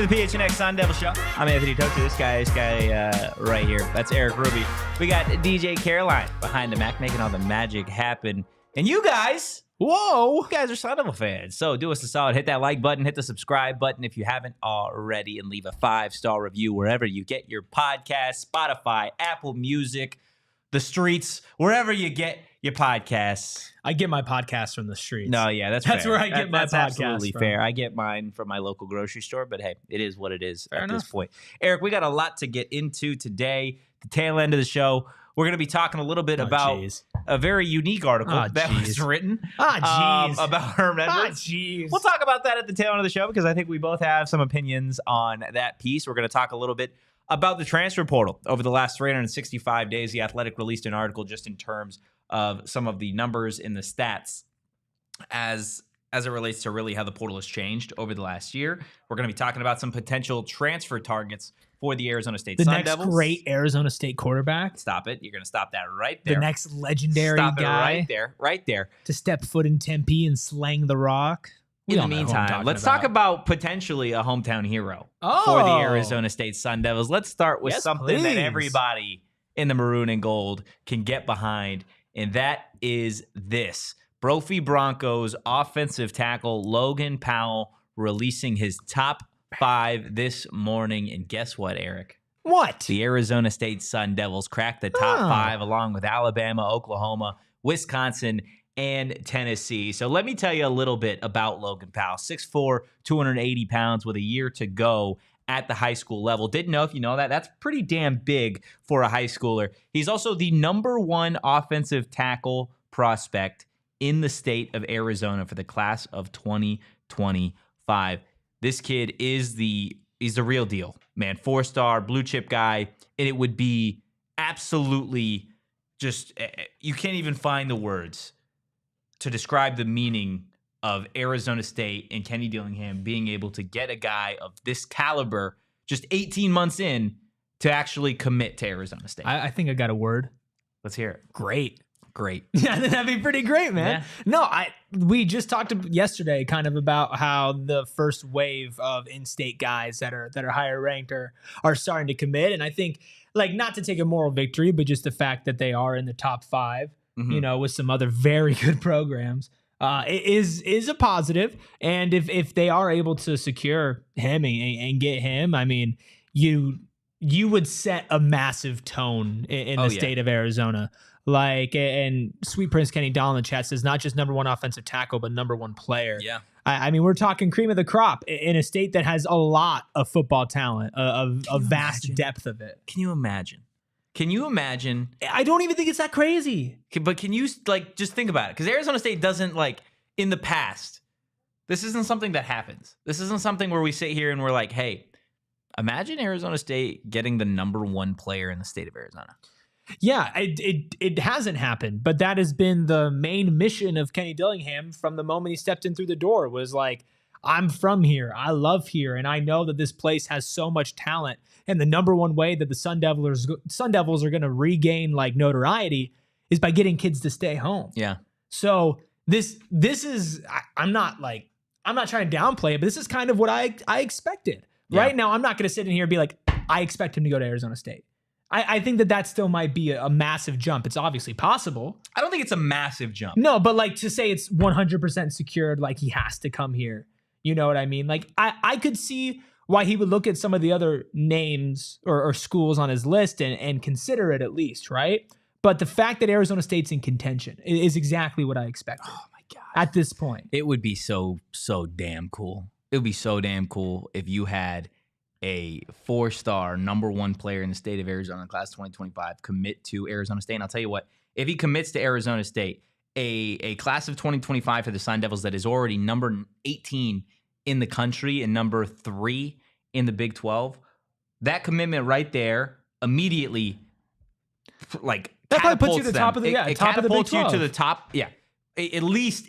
The PHNX Sun Devils show. I'm Anthony Totri. This guy right here. That's Eric Ruby. We got DJ Caroline behind the Mac making all the magic happen. And you guys, you guys are Sun Devil fans. So do us a solid. Hit that like button. Hit the subscribe button if you haven't already. And leave a 5-star review wherever you get your podcast. Spotify, Apple Music, the streets, wherever you get your podcasts. I get my podcast from the streets. No, yeah, that's fair. Where I get my that's podcast absolutely from. fair. I get mine from my local grocery store, but hey, it is what it is Fair at enough. this point. Eric, we got a lot to get into today. The tail end of the show, we're going to be talking a little bit about a very unique article that was written about Herm. We'll talk about that at the tail end of the show because I think we both have some opinions on that piece. We're going to talk a little bit about the transfer portal over the last 365 days. The Athletic released an article just in terms of some of the numbers in the stats as it relates to really how the portal has changed over the last year. We're going to be talking about some potential transfer targets for the Arizona State Sun Devils. The next great Arizona State quarterback. Stop it. You're going to stop that right there. The next legendary Stop guy. It right there. To step foot in Tempe and slang the rock. In the meantime, let's talk about potentially a hometown hero for the Arizona State Sun Devils. Let's start with something that everybody in the maroon and gold can get behind, and that is this. Brophy Broncos offensive tackle Logan Powell releasing his top 5 this morning. And guess what, Eric? What? The Arizona State Sun Devils cracked the top 5 along with Alabama, Oklahoma, Wisconsin, and Tennessee. So let me tell you a little bit about Logan Powell. 6'4", 280 pounds with a year to go at the high school level. Didn't know if you know that. That's pretty damn big for a high schooler. He's also the #1 offensive tackle prospect in the state of Arizona for the class of 2025. This kid is he's the real deal, man. 4-star blue chip guy. And it would be absolutely just, you can't even find the words to describe the meaning of Arizona State and Kenny Dillingham being able to get a guy of this caliber just 18 months in to actually commit to Arizona State. I think I got a word. Let's hear it. Great. Yeah, that'd be pretty great, man. Yeah. No, we just talked yesterday kind of about how the first wave of in-state guys that are higher ranked are starting to commit. And I think, like, not to take a moral victory, but just the fact that they are in the top 5, you know, with some other very good programs, is a positive. And if they are able to secure him and get him, I mean, you would set a massive tone in the state of Arizona. Like, and Sweet Prince Kenny Dahl in the chat says not just #1 offensive tackle, but #1 player. Yeah. I mean, we're talking cream of the crop in a state that has a lot of football talent, a vast depth of it. Can you imagine? I don't even think it's that crazy. But can you, like, just think about it? Because Arizona State doesn't, like, in the past, this isn't something that happens. This isn't something where we sit here and we're like, hey, imagine Arizona State getting the #1 player in the state of Arizona. Yeah, it hasn't happened, but that has been the main mission of Kenny Dillingham from the moment he stepped in through the door. Was like, I'm from here, I love here, and I know that this place has so much talent. And the #1 way that the Sun Devils are going to regain like notoriety is by getting kids to stay home. Yeah. So this is I'm not trying to downplay it, but this is kind of what I expected. Yeah. Right now, I'm not going to sit in here and be like, I expect him to go to Arizona State. I think that still might be a massive jump. It's obviously possible. I don't think it's a massive jump. No, but like to say it's 100% secured, like he has to come here. You know what I mean? Like I could see why he would look at some of the other names or schools on his list and consider it at least, right? But the fact that Arizona State's in contention is exactly what I expected. Oh my God. At this point. It would be so damn cool. It would be so damn cool if you had a 4-star #1 player in the state of Arizona, class 2025, commit to Arizona State. And I'll tell you what, if he commits to Arizona State, a class of 2025 for the Sun Devils that is already number 18 in the country and number 3 in the Big 12, that commitment right there immediately, like, that probably puts you catapults at the them. top of the It top of the Big catapults 12. you to the top. Yeah, at least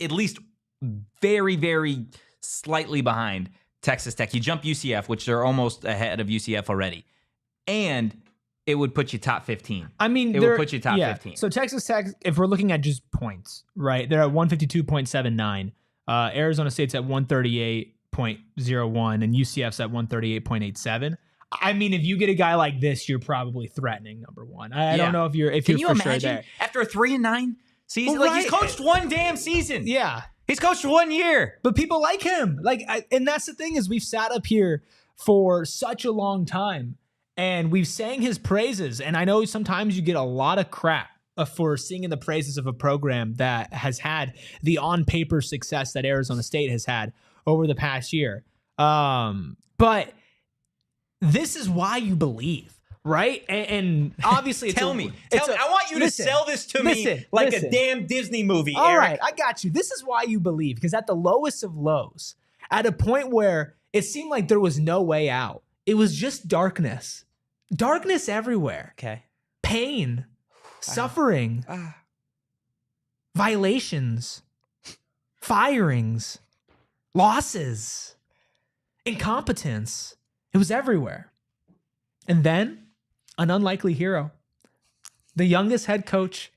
very, very slightly behind Texas Tech. You jump UCF, which they're almost ahead of UCF already, and it would put you top 15. I mean, it would put you top 15. So Texas Tech, if we're looking at just points, right, they're at 152.79. Arizona State's at 138.01, and UCF's at 138.87. I mean, if you get a guy like this, you're probably threatening #1. I don't know if you're Can you for imagine sure there. after a 3-9 season? Well, like, he's coached one damn season. Yeah. He's coached 1 year. But people like him. And that's the thing, is we've sat up here for such a long time and we've sang his praises. And I know sometimes you get a lot of crap for singing the praises of a program that has had the on-paper success that Arizona State has had over the past year. But this is why you believe. Right? And obviously, tell me. I want you to sell this to me like a damn Disney movie, All Erik. right, I got you. This is why you believe, because at the lowest of lows, at a point where it seemed like there was no way out, it was just darkness. Darkness everywhere. Okay. Pain, suffering, violations, firings, losses, incompetence. It was everywhere. And then an unlikely hero, the youngest head coach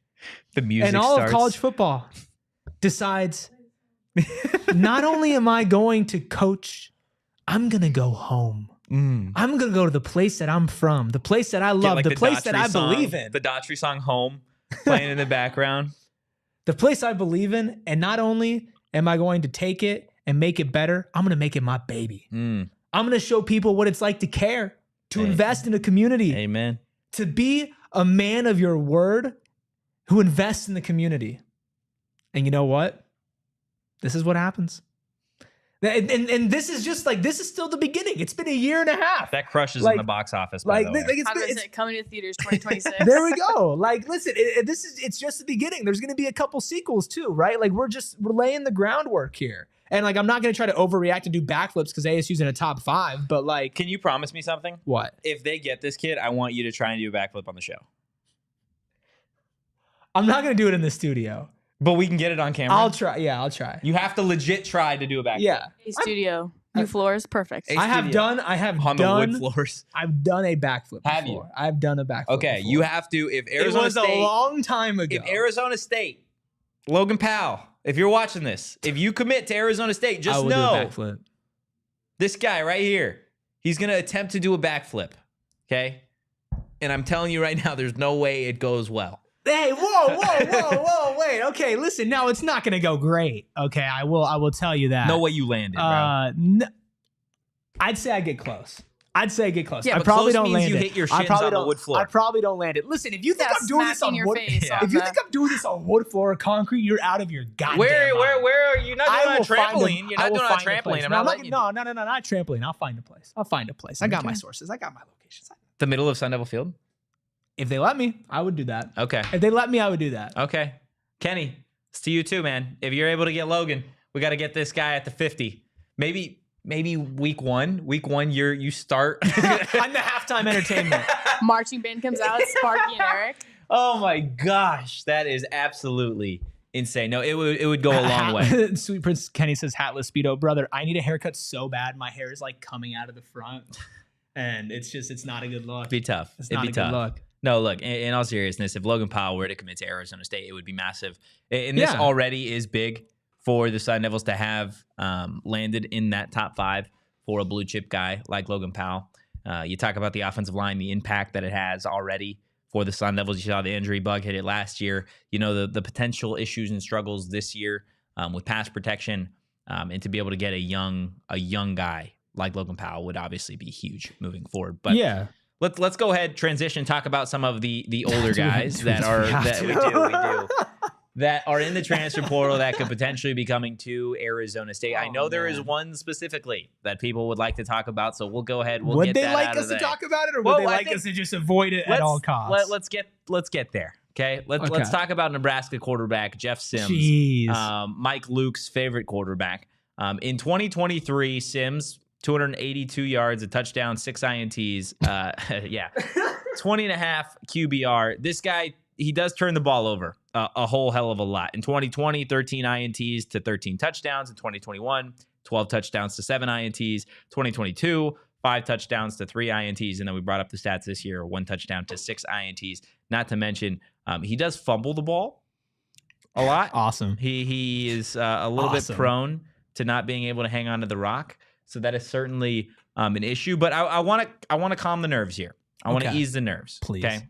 in all of college football, decides, not only am I going to coach, I'm going to go home. I'm going to go to the place that I'm from, the place that I love, the place that I believe in. The Totri song Home playing in the background. The place I believe in. And not only am I going to take it and make it better, I'm going to make it my baby. I'm going to show people what it's like to care, to invest in a community. Amen. To be a man of your word who invests in the community. And you know what? This is what happens. And this is just like, this is still the beginning. It's been a year and a half. That crushes in the box office, by the way. It's coming to theaters 2026. There we go. Like, listen, it's just the beginning. There's going to be a couple sequels too, right? Like, we're laying the groundwork here. And like, I'm not going to try to overreact and do backflips because ASU's in a top 5, but like. Can you promise me something? What? If they get this kid, I want you to try and do a backflip on the show. I'm not going to do it in the studio. But we can get it on camera. I'll try. Yeah, I'll try. You have to legit try to do a backflip. Yeah. A studio. New floors. Perfect. I have done on the wood floors. I've done a backflip before. Have you? I've done a backflip Okay, before. you have to. If Arizona State. It was a long time ago. If Arizona State, Logan Powell, if you're watching this, if you commit to Arizona State, just know do a backflip. This guy right here, he's going to attempt to do a backflip, okay? And I'm telling you right now, there's no way it goes well. Hey, whoa, wait. Okay, listen, now it's not going to go great. Okay, I will tell you that. No way you landed, bro. I'd say I get close. Yeah, I probably don't land you it. hit your shins on the wood floor. I probably don't land it. Listen, if you think I'm doing this on wood, if you think I'm doing this on wood floor or concrete, you're out of your goddamn mind. Where are you? Not doing on a trampoline. You're not doing on a trampoline. I'm not letting you. No, not trampoline. I'll find a place. I got my sources. I got my locations. The middle of Sun Devil Field? If they let me, I would do that. Okay. If they let me, I would do that. Okay. Kenny, it's to you too, man. If you're able to get Logan, we got to get this guy at the 50. Maybe week one. You start. On the halftime entertainment. Marching band comes out. Sparky and Erik. Oh my gosh, that is absolutely insane. No, it would go a long way. Sweet Prince Kenny says, hatless Speedo. Brother, I need a haircut so bad. My hair is like coming out of the front. And it's not a good look. It'd be tough. It'd be tough. Good look. No, look, in all seriousness, if Logan Powell were to commit to Arizona State, it would be massive. And this already is big for the Sun Devils to have landed in that top 5 for a blue chip guy like Logan Powell. You talk about the offensive line, the impact that it has already for the Sun Devils. You saw the injury bug hit it last year. You know, the potential issues and struggles this year with pass protection, and to be able to get a young guy like Logan Powell would obviously be huge moving forward. But yeah. Let's go ahead, transition, talk about some of the older guys that we do. that are in the transfer portal that could potentially be coming to Arizona State. I know there is man. one specifically that people would like to talk about, so we'll go ahead. We'll would get they that like out us of to there. talk about it, or Well, would they I like think- us to just avoid it at all costs? Let's get there. Okay, let's Okay. talk about Nebraska quarterback Jeff Sims, Jeez. Mike Luke's favorite quarterback. In 2023, Sims 282 yards, a touchdown, 6 INTs. 20.5 QBR. This guy, he does turn the ball over a whole hell of a lot. In 2020, 13 INTs to 13 touchdowns. In 2021, 12 touchdowns to 7 INTs. 2022, 5 touchdowns to 3 INTs. And then we brought up the stats this year, 1 touchdown to 6 INTs. Not to mention, he does fumble the ball a lot. Awesome. He is a little bit prone to not being able to hang on to the rock. So that is certainly an issue. But I want to calm the nerves here. I want to ease the nerves. Please. Okay.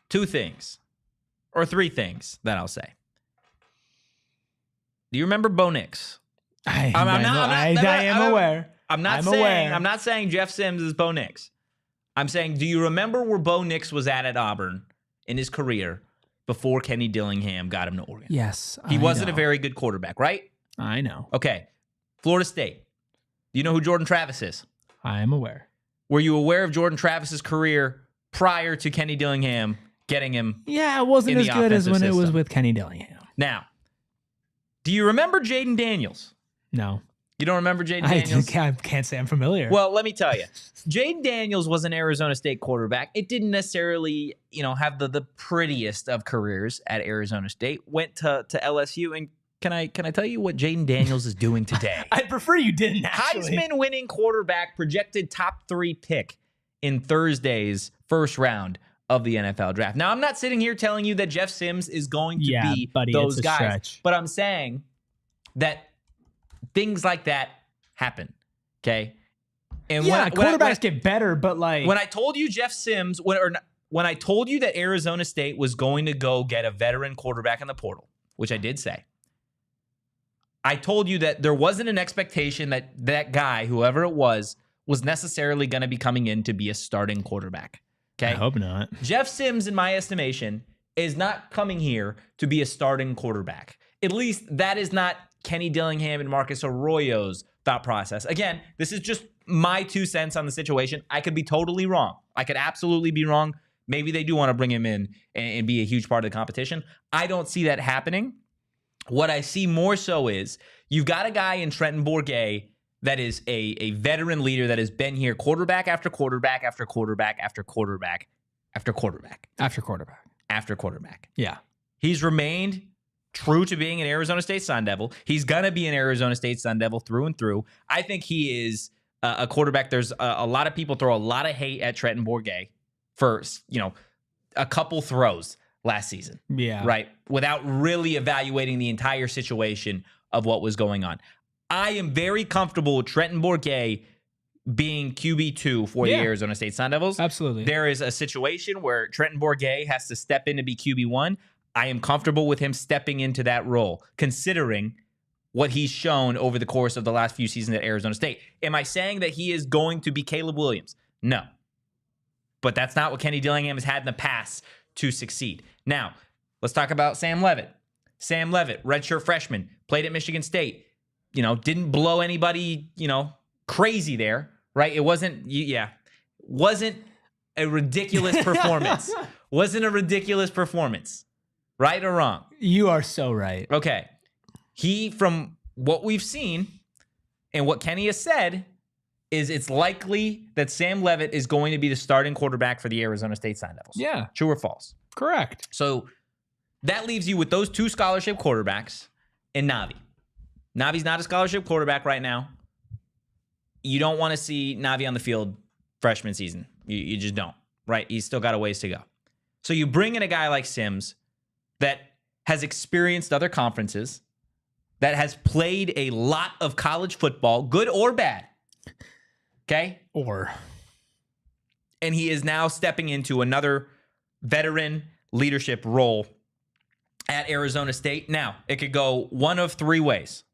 2 things or 3 things that I'll say. Do you remember Bo Nix? I am aware. I'm not saying Jeff Sims is Bo Nix. I'm saying, do you remember where Bo Nix was at Auburn in his career before Kenny Dillingham got him to Oregon? Yes. He wasn't a very good quarterback, right? I know. Okay. Florida State. Do you know who Jordan Travis is? I am aware. Were you aware of Jordan Travis's career prior to Kenny Dillingham getting him? Yeah, it wasn't as good as when it was with Kenny Dillingham. Now, do you remember Jaden Daniels? No. You don't remember Jaden Daniels? I can't say I'm familiar. Well, let me tell you. Jaden Daniels was an Arizona State quarterback. It didn't necessarily, have the prettiest of careers at Arizona State. Went to LSU, and can I tell you what Jaden Daniels is doing today? I'd prefer you didn't, actually. Heisman winning quarterback, projected top 3 pick in Thursday's first round of the NFL draft. Now, I'm not sitting here telling you that Jeff Sims is going to be buddy, those it's a guys, stretch. but I'm saying that things like that happen. Okay. And quarterbacks get better, but when I told you Jeff Sims, when I told you that Arizona State was going to go get a veteran quarterback in the portal, which I did say, I told you that there wasn't an expectation that that guy, whoever it was necessarily going to be coming in to be a starting quarterback. Okay. I hope not. Jeff Sims, in my estimation, is not coming here to be a starting quarterback. At least that is not Kenny Dillingham and Marcus Arroyo's thought process. Again, this is just my 2 cents on the situation. I could be totally wrong. I could absolutely be wrong. Maybe they do want to bring him in and be a huge part of the competition. I don't see that happening. What I see more so is you've got a guy in Trenton Bourguet that is a veteran leader that has been here quarterback after quarterback after quarterback after quarterback after quarterback After quarterback. after quarterback. Yeah. He's remained true to being an Arizona State Sun Devil. He's going to be an Arizona State Sun Devil through and through. I think he is a quarterback. There's a lot of people throw a lot of hate at Trenton Bourguet for, a couple throws last season. Yeah. Right. Without really evaluating the entire situation of what was going on. I am very comfortable with Trenton Bourguet being QB2 for the Arizona State Sun Devils. Absolutely. There is a situation where Trenton Bourguet has to step in to be QB1. I am comfortable with him stepping into that role, considering what he's shown over the course of the last few seasons at Arizona State. Am I saying that he is going to be Caleb Williams? No. But that's not what Kenny Dillingham has had in the past to succeed. Now, let's talk about Sam Leavitt. Sam Leavitt, redshirt freshman, played at Michigan State. Didn't blow anybody, crazy there, right? It wasn't a ridiculous performance. Wasn't a ridiculous performance. Right or wrong? You are so right. Okay. He, from what we've seen and what Kenny has said, is it's likely that Sam Leavitt is going to be the starting quarterback for the Arizona State Sun Devils. Yeah. True or false? Correct. So that leaves you with those 2 scholarship quarterbacks and Navi. Navi's not a scholarship quarterback right now. You don't want to see Navi on the field freshman season. You just don't, right? He's still got a ways to go. So you bring in a guy like Sims that has experienced other conferences, that has played a lot of college football, good or bad. Okay? And he is now stepping into another veteran leadership role at Arizona State. Now, it could go one of 3 ways.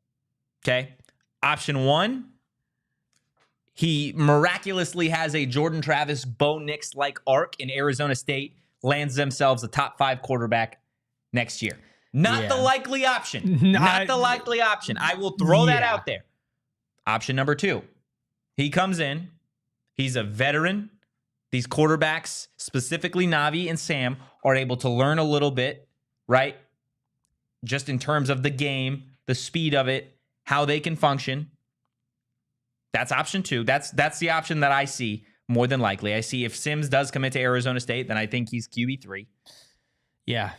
Okay? Option 1, he miraculously has a Jordan Travis, Bo Nix-like arc in Arizona State, lands themselves a top 5 quarterback next year. Not the likely option. Not the likely option. I will throw that out there. Option number 2. He comes in. He's a veteran. These quarterbacks, specifically Navi and Sam, are able to learn a little bit, right? Just in terms of the game, the speed of it, how they can function. That's option 2. That's the option that I see more than likely. I see if Sims does commit to Arizona State, then I think he's QB3. Yeah.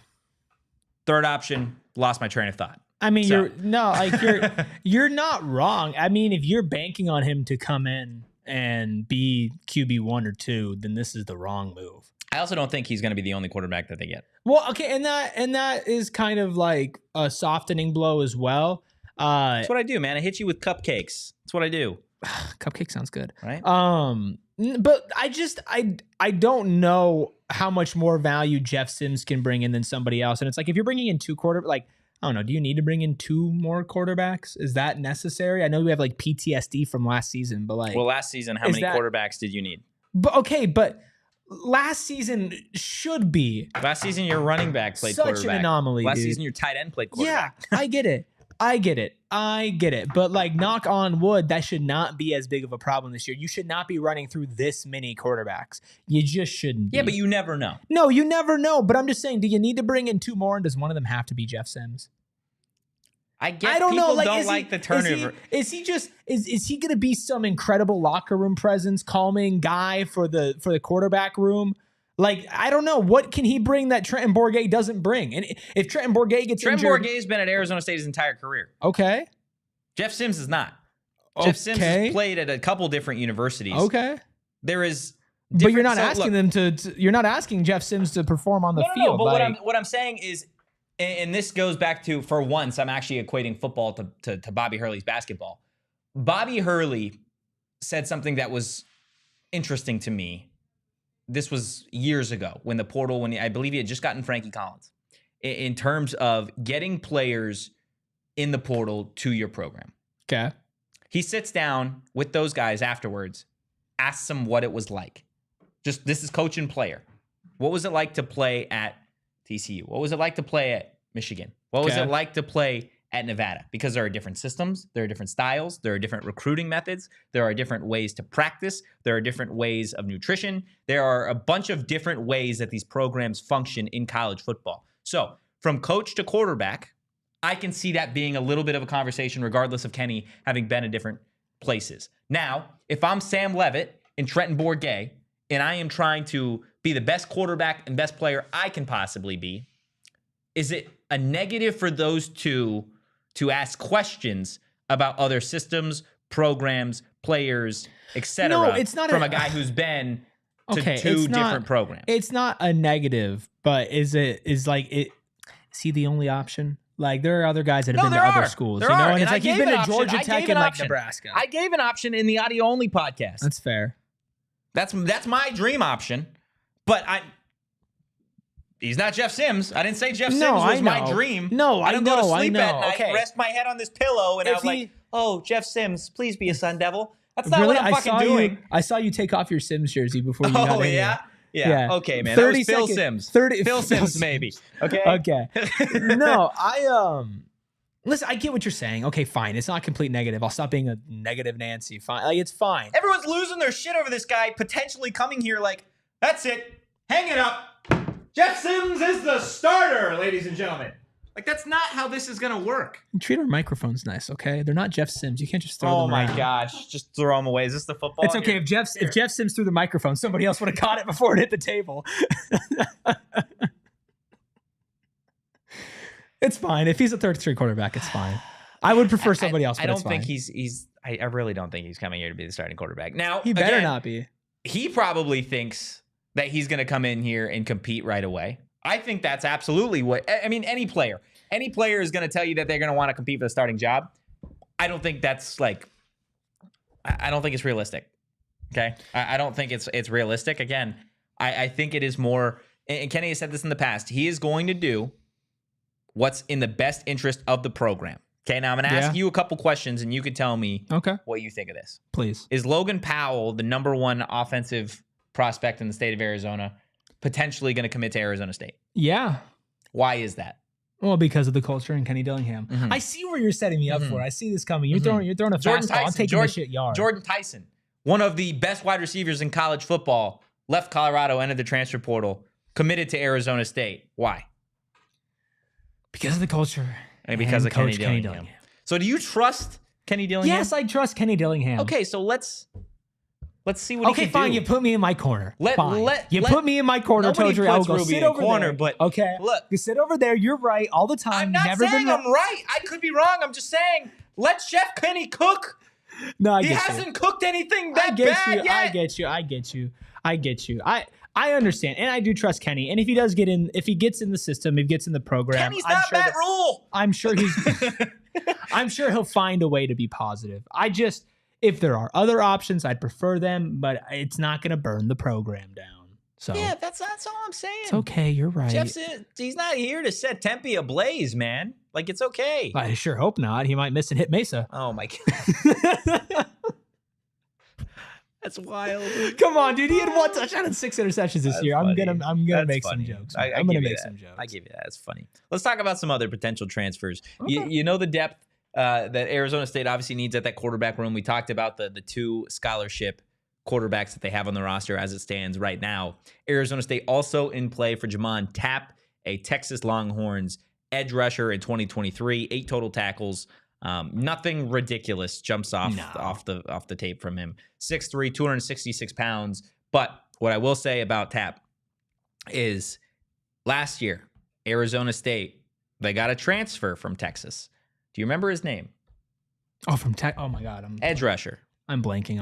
Third option, lost my train of thought. I mean, you're not wrong. I mean, if you're banking on him to come in and be QB1 or 2, then this is the wrong move. I also don't think he's going to be the only quarterback that they get. Well, okay, and that is kind of like a softening blow as well. That's what I do, man. I hit you with cupcakes. That's what I do. Cupcake sounds good, right? But I don't know how much more value Jeff Sims can bring in than somebody else. And it's like if you're bringing in 2 I don't know. Do you need to bring in 2 more quarterbacks? Is that necessary? I know we have like PTSD from last season, but like, well, last season, how many quarterbacks did you need? But last season should be. Last season, your running back played such quarterback. An anomaly. Last dude. season, your tight end played quarterback. Yeah, I get it. But like, knock on wood, that should not be as big of a problem this year. You should not be running through this many quarterbacks. You just shouldn't be. Yeah, but you never know. No, you never know. But I'm just saying, do you need to bring in 2 more? And does one of them have to be Jeff Sims? I don't know. Like, don't like the turnover. Is he going to be some incredible locker room presence, calming guy for the quarterback room? Like, I don't know. What can he bring that Trenton Bourguet doesn't bring? And if Trenton Bourguet gets injured... Trenton Bourguet's been at Arizona State his entire career. Okay. Jeff Sims is not. Okay. Jeff Sims has played at a couple different universities. Okay. There is... But you're not asking you're not asking Jeff Sims to perform on the field. No, but what I'm saying is, and this goes back to, for once, I'm actually equating football to Bobby Hurley's basketball. Bobby Hurley said something that was interesting to me. This was years ago when I believe he had just gotten Frankie Collins, in terms of getting players in the portal to your program. Okay. He sits down with those guys afterwards, asks them what it was like. Just, this is coach and player. What was it like to play at TCU? What was it like to play at Michigan? What was it like to play at Nevada? Because there are different systems, there are different styles, there are different recruiting methods, there are different ways to practice, there are different ways of nutrition, there are a bunch of different ways that these programs function in college football. So from coach to quarterback, I can see that being a little bit of a conversation regardless of Kenny having been in different places. Now, if I'm Sam Levitt and Trenton Bourguet and I am trying to be the best quarterback and best player I can possibly be, is it a negative for those two to ask questions about other systems, programs, players, etc. No, it's not from a guy who's been to 2 different programs. It's not a negative, but is he the only option? Like, there are other guys that have been to other schools. And it's like he's been to Georgia Tech and like Nebraska. I gave an option in the audio only podcast. That's fair. That's my dream option. But he's not Jeff Sims. I didn't say Jeff Sims was my dream. No, I don't go to sleep at night, okay. rest my head on this pillow, and I was like, oh, Jeff Sims, please be a Sun Devil. That's not what I'm fucking doing. I saw you take off your Sims jersey before you got in here. Yeah. Okay, man. 30 that was Phil Sims. Phil Sims, maybe. Okay. Okay. No, listen, I get what you're saying. Okay, fine. It's not complete negative. I'll stop being a negative Nancy. Fine. Like, it's fine. Everyone's losing their shit over this guy potentially coming here like, that's it. Hang it up. Jeff Sims is the starter, ladies and gentlemen. Like, that's not how this is going to work. Treat our microphones nice, okay? They're not Jeff Sims. You can't just throw them around. Oh, my gosh. Just throw them away. Is this the football? It's okay. If Jeff Sims threw the microphone, somebody else would have caught it before it hit the table. It's fine. If he's a third-string quarterback, it's fine. I would prefer somebody else, but I don't it's fine. think I really don't think he's coming here to be the starting quarterback. Now, he better not be. He probably thinks that he's going to come in here and compete right away. I think that's absolutely any player is going to tell you that they're going to want to compete for the starting job. I don't think that's I don't think it's realistic. Okay. I don't think it's realistic. Again, I think it is more, and Kenny has said this in the past, he is going to do what's in the best interest of the program. Okay. Now I'm going to ask you a couple questions and you can tell me what you think of this. Please. Is Logan Powell the number 1 offensive prospect in the state of Arizona potentially going to commit to Arizona State? Yeah. Why is that? Well, because of the culture in Kenny Dillingham. I see where you're setting me up for. I see this coming. You're throwing a fastball. I'm taking this shit yard. Jordan Tyson, one of the best wide receivers in college football, left Colorado, entered the transfer portal, committed to Arizona State. Why? Because of the culture. And because of Kenny Dillingham. So do you trust Kenny Dillingham? Yes, I trust Kenny Dillingham. Okay, so let's see what he can do. Okay, fine. You put me in my corner. You put me in my corner, Totri. I'll go sit over there. But okay, look, you sit over there. You're right all the time. I'm not saying I'm right. I could be wrong. I'm just saying let Chef Kenny cook. No, he hasn't cooked anything that bad yet. I get you. I understand, and I do trust Kenny. And if he does if he gets in the system, if he gets in the program, Kenny's not Matt Rule. I'm sure I'm sure he'll find a way to be positive. If there are other options, I'd prefer them, but it's not going to burn the program down. So yeah, that's all I'm saying. It's okay. You're right. He's not here to set Tempe ablaze, man. Like, it's okay. I sure hope not. He might miss and hit Mesa. Oh my God. That's wild. Come on, dude. He had 1 touchdown and 6 interceptions this year. I'm gonna make some jokes. I'm gonna make some jokes. I give you that. It's funny. Let's talk about some other potential transfers. Okay. You know the depth that Arizona State obviously needs at that quarterback room. We talked about the 2 scholarship quarterbacks that they have on the roster as it stands right now. Arizona State also in play for J'Mond Tapp, a Texas Longhorns edge rusher in 2023, 8 total tackles. Nothing ridiculous jumps off the tape from him. 6'3", 266 pounds. But what I will say about Tapp is last year, Arizona State, they got a transfer from Texas. Do you remember his name? Oh, from Tech. Oh my God. Edge rusher. I'm blanking.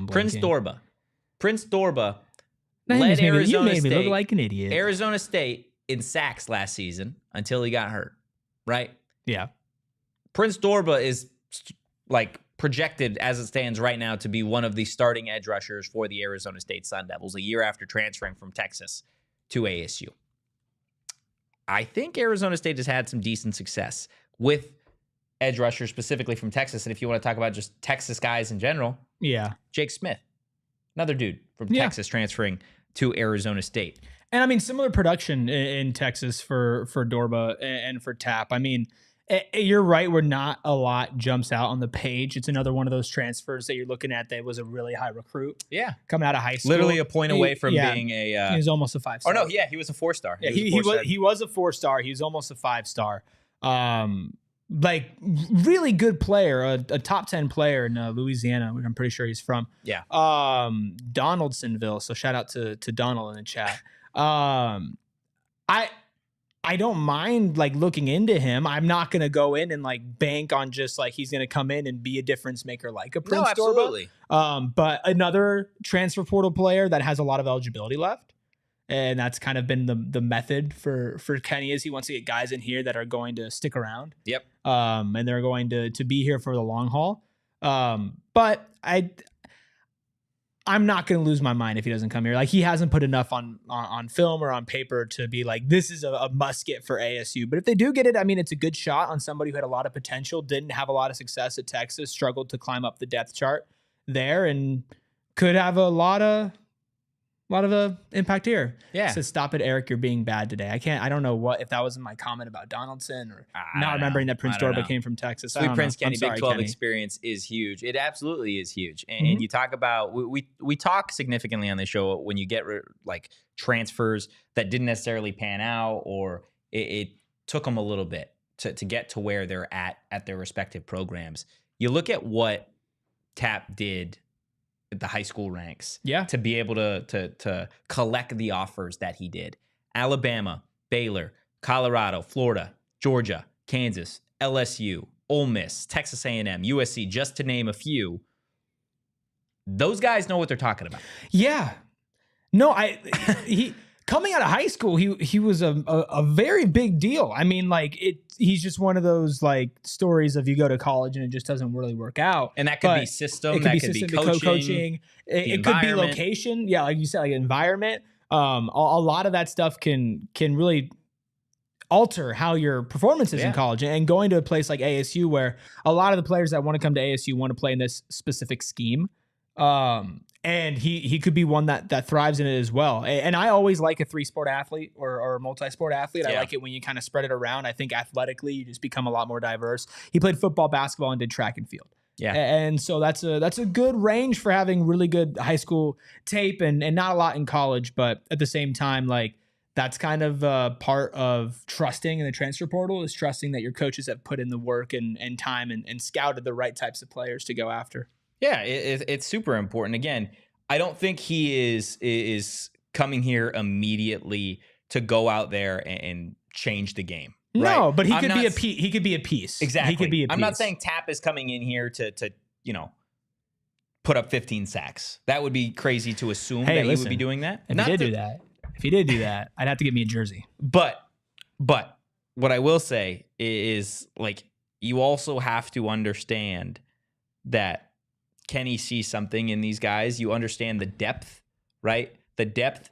Prince Dorba. Prince Dorba led Arizona State. You made me look like an idiot. Arizona State in sacks last season until he got hurt, right? Yeah. Prince Dorba is like projected as it stands right now to be one of the starting edge rushers for the Arizona State Sun Devils a year after transferring from Texas to ASU. I think Arizona State has had some decent success with edge rushers, specifically from Texas. And if you want to talk about just Texas guys in general, yeah, Jake Smith, another dude from Texas transferring to Arizona State. And I mean, similar production in Texas for Dorba and for Tapp. I mean, you're right. Where not a lot jumps out on the page. It's another one of those transfers that you're looking at that was a really high recruit. Yeah. Coming out of high school. Literally a point away from being a... he was almost a 5-star. Oh, no. Yeah, he was a 4-star. Yeah, he was a 4-star. He was almost a 5-star. Like, really good player. A top 10 player in Louisiana, which I'm pretty sure he's from. Yeah. Donaldsonville. So shout out to Donald in the chat. I don't mind like looking into him. I'm not going to go in and like bank on just like he's going to come in and be a difference maker like a Prince absolutely. Dorba. But another transfer portal player that has a lot of eligibility left. And that's kind of been the method for Kenny is he wants to get guys in here that are going to stick around. Yep. And they're going to be here for the long haul. But I'm not going to lose my mind if he doesn't come here. Like he hasn't put enough on film or on paper to be like, this is a must get for ASU. But if they do get it, I mean, it's a good shot on somebody who had a lot of potential, didn't have a lot of success at Texas, struggled to climb up the depth chart there and could have a lot of impact here. Yeah. So stop it, Erik. You're being bad today. I don't know if that was in my comment about Donaldson or not remembering that Prince Dorba came from Texas. Sweet Prince Kenny, Big 12 experience is huge. It absolutely is huge. And you talk about, we talk significantly on the show when you get like transfers that didn't necessarily pan out or it took them a little bit to get to where they're at their respective programs. You look at what Tapp did the high school ranks to be able to collect the offers that he did. Alabama, Baylor, Colorado, Florida, Georgia, Kansas, LSU, Ole Miss, Texas A&M, USC, just to name a few. Those guys know what they're talking about. Yeah. No, he coming out of high school, he was a very big deal. I mean, like he's just one of those like stories of you go to college and it just doesn't really work out. And that could be system, that could be coaching. It could be location. Yeah, like you said, like environment. A lot of that stuff can really alter how your performance is in college. And going to a place like ASU where a lot of the players that want to come to ASU want to play in this specific scheme. And he could be one that thrives in it as well. And I always like a 3-sport athlete or a multi-sport athlete. I like it when you kind of spread it around. I think athletically you just become a lot more diverse. He played football, basketball, and did track and field. Yeah. And so that's a good range for having really good high school tape and not a lot in college. But at the same time, like, that's kind of part of trusting in the transfer portal, is trusting that your coaches have put in the work and time and scouted the right types of players to go after. Yeah, it's super important. Again, I don't think he is coming here immediately to go out there and change the game. Right? No, but he could be a piece. Exactly. He could be a piece. I'm not saying Tapp is coming in here to put up 15 sacks. That would be crazy to assume that he would be doing that. If he did do that, I'd have to get me a jersey. But what I will say is, like, you also have to understand that Kenny sees something in these guys. You understand the depth, right? The depth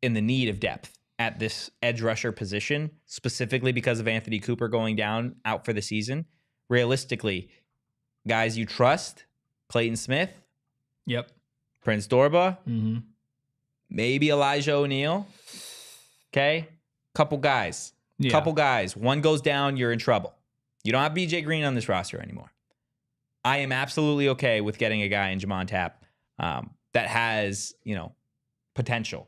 and the need of depth at this edge rusher position, specifically because of Anthony Cooper going out for the season. Realistically, guys you trust, Clayton Smith. Yep. Prince Dorba. Mm-hmm. Maybe Elijah O'Neal. Okay? Couple guys. One goes down, you're in trouble. You don't have BJ Green on this roster anymore. I am absolutely okay with getting a guy in J'Mond Tapp that has, potential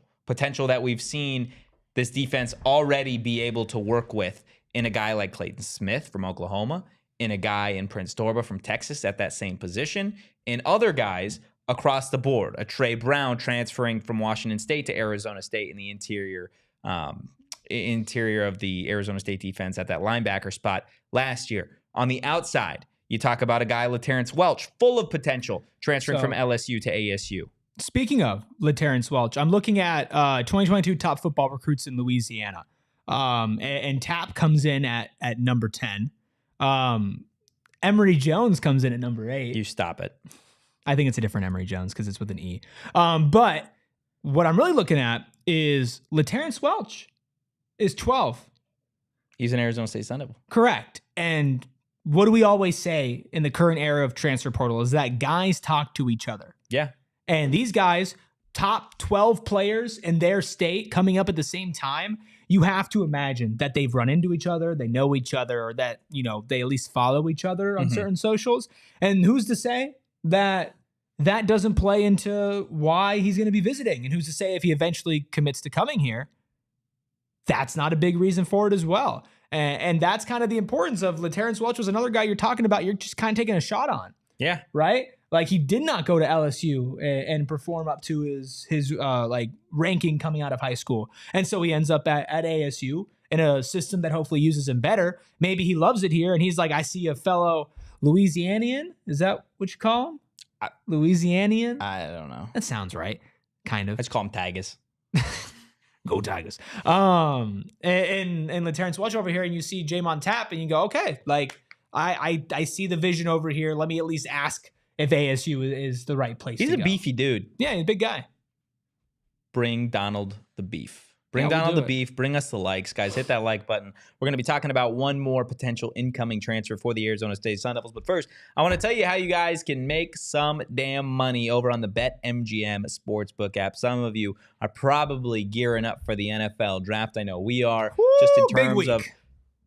that we've seen this defense already be able to work with in a guy like Clayton Smith from Oklahoma, in a guy in Prince Dorba from Texas at that same position, in other guys across the board. A Trey Brown transferring from Washington State to Arizona State in the interior of the Arizona State defense at that linebacker spot last year. On the outside, you talk about a guy, LaTerrence Welch, full of potential, transferring from LSU to ASU. Speaking of LaTerrence Welch, I'm looking at 2022 top football recruits in Louisiana. And Tapp comes in at number 10. Emory Jones comes in at number 8. You stop it. I think it's a different Emory Jones because it's with an E. But what I'm really looking at is LaTerrence Welch is 12. He's an Arizona State Sun Devil. Correct. And what do we always say in the current era of transfer portal is that guys talk to each other. Yeah. And these guys, top 12 players in their state coming up at the same time, you have to imagine that they've run into each other, they know each other, or that, they at least follow each other on certain socials. And who's to say that doesn't play into why he's going to be visiting? And who's to say if he eventually commits to coming here, that's not a big reason for it as well. And that's kind of the importance of LaTerrence Welch. Was another guy you're talking about, you're just kind of taking a shot on. Yeah. Right? Like, he did not go to LSU and perform up to his ranking coming out of high school. And so he ends up at ASU in a system that hopefully uses him better. Maybe he loves it here and he's like, I see a fellow Louisianian. Is that what you call him? Louisianian? I don't know. That sounds right. Kind of. I just call him Tigers. Go Tigers. And LaTerrence Welch over here, and you see J'Mond Tapp, and you go, okay, like, I see the vision over here. Let me at least ask if ASU is the right place to go. He's a beefy dude. Yeah, he's a big guy. Bring Donald the beef. Bring Donald the beef. Bring us the likes, guys. Hit that like button. We're going to be talking about one more potential incoming transfer for the Arizona State Sun Devils. But first, I want to tell you how you guys can make some damn money over on the BetMGM Sportsbook app. Some of you are probably gearing up for the NFL draft. I know we are. Woo, just in terms of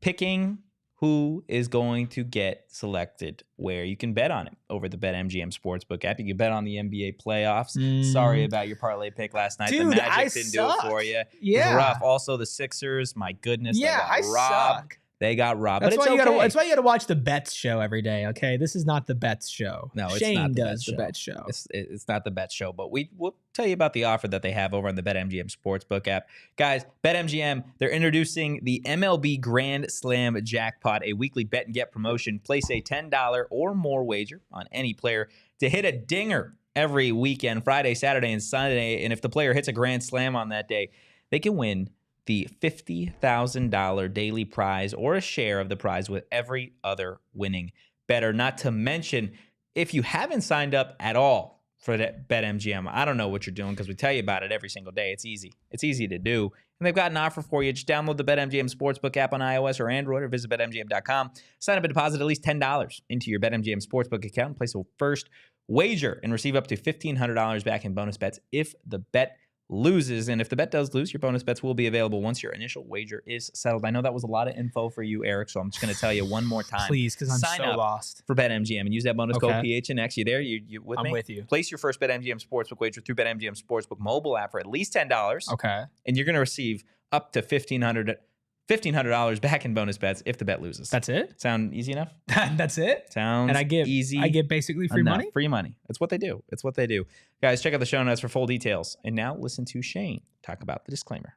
picking who is going to get selected where. You can bet on it over the BetMGM Sportsbook app. You can bet on the NBA playoffs. Sorry about your parlay pick last night. Dude, the Magic didn't do it for you. Yeah. It's rough. Also, the Sixers, my goodness, yeah, they got robbed. Suck. They got robbed. That's but why it's okay. That's why you got to watch the Bets show every day, okay? This is not the Bets show. No, it's Shane not the does Bets the Bets show. It's not the Bets show, but we'll tell you about the offer that they have over on the BetMGM Sportsbook app. Guys, BetMGM, they're introducing the MLB Grand Slam Jackpot, a weekly bet and get promotion. Place a $10 or more wager on any player to hit a dinger every weekend, Friday, Saturday, and Sunday. And if the player hits a grand slam on that day, they can win the $50,000 daily prize or a share of the prize with every other winning bettor. Not to mention, if you haven't signed up at all for that BetMGM, I don't know what you're doing because we tell you about it every single day. It's easy. It's easy to do. And they've got an offer for you. Just download the BetMGM Sportsbook app on iOS or Android or visit BetMGM.com. Sign up and deposit at least $10 into your BetMGM Sportsbook account and place a first wager and receive up to $1,500 back in bonus bets if the bet loses. And if the bet does lose, your bonus bets will be available once your initial wager is settled. I know that was a lot of info for you, Erik, so I'm just going to tell you one more time. Please, because I'm Sign so up lost. For BetMGM and use that bonus code PHNX. You there? You with me? I'm with you. Place your first BetMGM Sportsbook wager through BetMGM Sportsbook mobile app for at least $10. Okay. And you're going to receive up to $1,500 back in bonus bets if the bet loses. That's it? Sound easy enough? That's it? Sounds and I get easy. I get basically free money? Free money. It's what they do. It's what they do. Guys, check out the show notes for full details. And now listen to Shane talk about the disclaimer.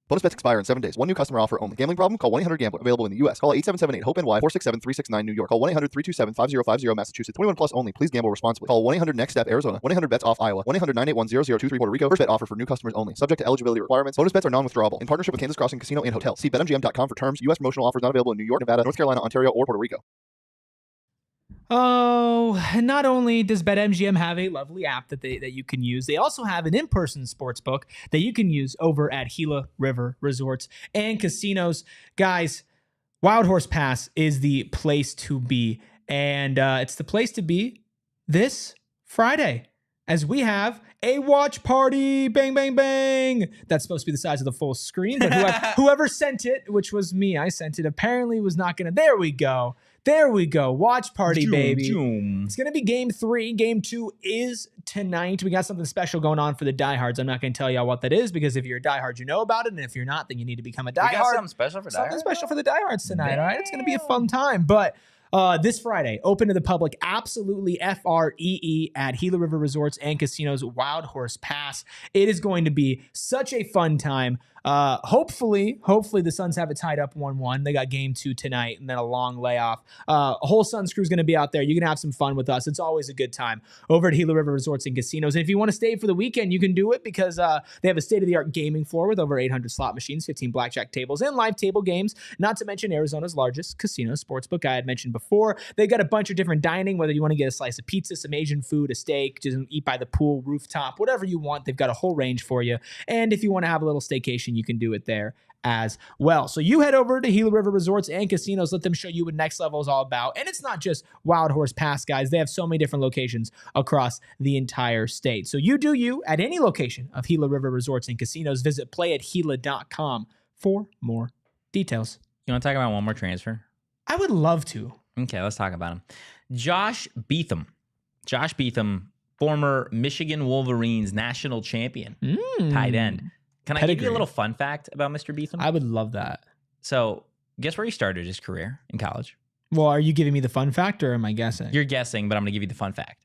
Bonus bets expire in 7 days. One new customer offer only. Gambling problem? Call 1-800-GAMBLER. Available in the U.S. Call 877-8-HOPE-NY 467-369 New York. Call 1-800-327-5050 Massachusetts. 21 plus only. Please gamble responsibly. Call 1-800-NEXT-STEP Arizona. 1-800-BETS-OFF Iowa. 1-800-981-0023 Puerto Rico. First bet offer for new customers only. Subject to eligibility requirements. Bonus bets are non-withdrawable. In partnership with Kansas Crossing Casino and Hotel. See BetMGM.com for terms. U.S. promotional offers not available in New York, Nevada, North Carolina, Ontario, or Puerto Rico. Oh, not only does BetMGM have a lovely app that you can use, they also have an in-person sports book that you can use over at Gila River Resorts and Casinos. Guys, Wild Horse Pass is the place to be, and it's the place to be this Friday as we have a watch party. Bang, bang, bang. That's supposed to be the size of the full screen, but whoever sent it, which was me, I sent it, apparently was not going to. There we go. There we go. Watch party, baby. It's going to be game 3. Game 2 is tonight. We got something special going on for the diehards. I'm not going to tell y'all what that is because if you're a diehard, you know about it. And if you're not, then you need to become a diehard. We got something special for diehards? Something special for the diehards tonight, all right? It's going to be a fun time. But this Friday, open to the public, absolutely FREE at Gila River Resorts and Casinos Wild Horse Pass. It is going to be such a fun time. Hopefully the Suns have it tied up 1-1. They got game 2 tonight and then a long layoff. A whole Suns crew is going to be out there. You're going to have some fun with us. It's always a good time over at Gila River Resorts and Casinos. And if you want to stay for the weekend, you can do it because they have a state-of-the-art gaming floor with over 800 slot machines, 15 blackjack tables, and live table games, not to mention Arizona's largest casino sportsbook I had mentioned before. They've got a bunch of different dining, whether you want to get a slice of pizza, some Asian food, a steak, just eat by the pool, rooftop, whatever you want. They've got a whole range for you. And if you want to have a little staycation, you can do it there as well. So you head over to Gila River Resorts and Casinos. Let them show you what Next Level is all about. And it's not just Wild Horse Pass, guys. They have so many different locations across the entire state. So you do you at any location of Gila River Resorts and Casinos. Visit playatgila.com for more details. You want to talk about one more transfer? I would love to. Okay, let's talk about him. Josh Beetham. Josh Beetham, former Michigan Wolverines national champion, tight end. Can I give you a little fun fact about Mr. Beetham? I would love that. So, guess where he started his career in college? Well, are you giving me the fun fact or am I guessing? You're guessing, but I'm going to give you the fun fact.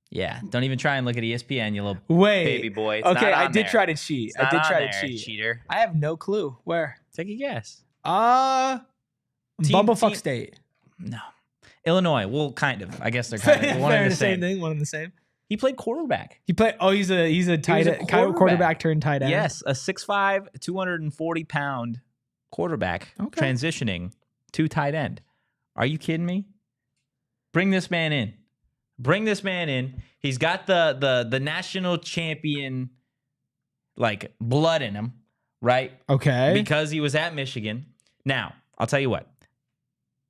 Yeah, don't even try and look at ESPN, you little baby boy. It's okay, I did there. try to cheat. It's not I did try on to there, cheat. Cheater. I have no clue. Where? Take a guess. Bumblefuck State. No. Illinois. Well, kind of. I guess they're kind of one and the same thing. One and the same. He played quarterback. He's a tight end, quarterback turned tight end. Yes, a 6'5", 240-pound quarterback transitioning to tight end. Are you kidding me? Bring this man in. Bring this man in. He's got the national champion like blood in him, right? Okay. Because he was at Michigan. Now, I'll tell you what.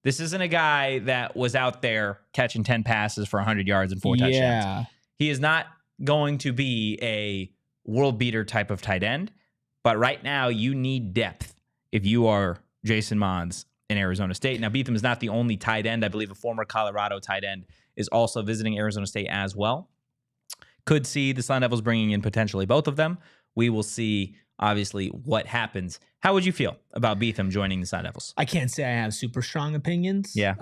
This isn't a guy that was out there catching 10 passes for 100 yards and 4 touchdowns. Yeah. He is not going to be a world beater type of tight end, but right now you need depth if you are Jason Mons in Arizona State. Now, Beetham is not the only tight end. I believe a former Colorado tight end is also visiting Arizona State as well. Could see the Sun Devils bringing in potentially both of them. We will see, obviously, what happens. How would you feel about Beetham joining the Sun Devils? I can't say I have super strong opinions. Yeah.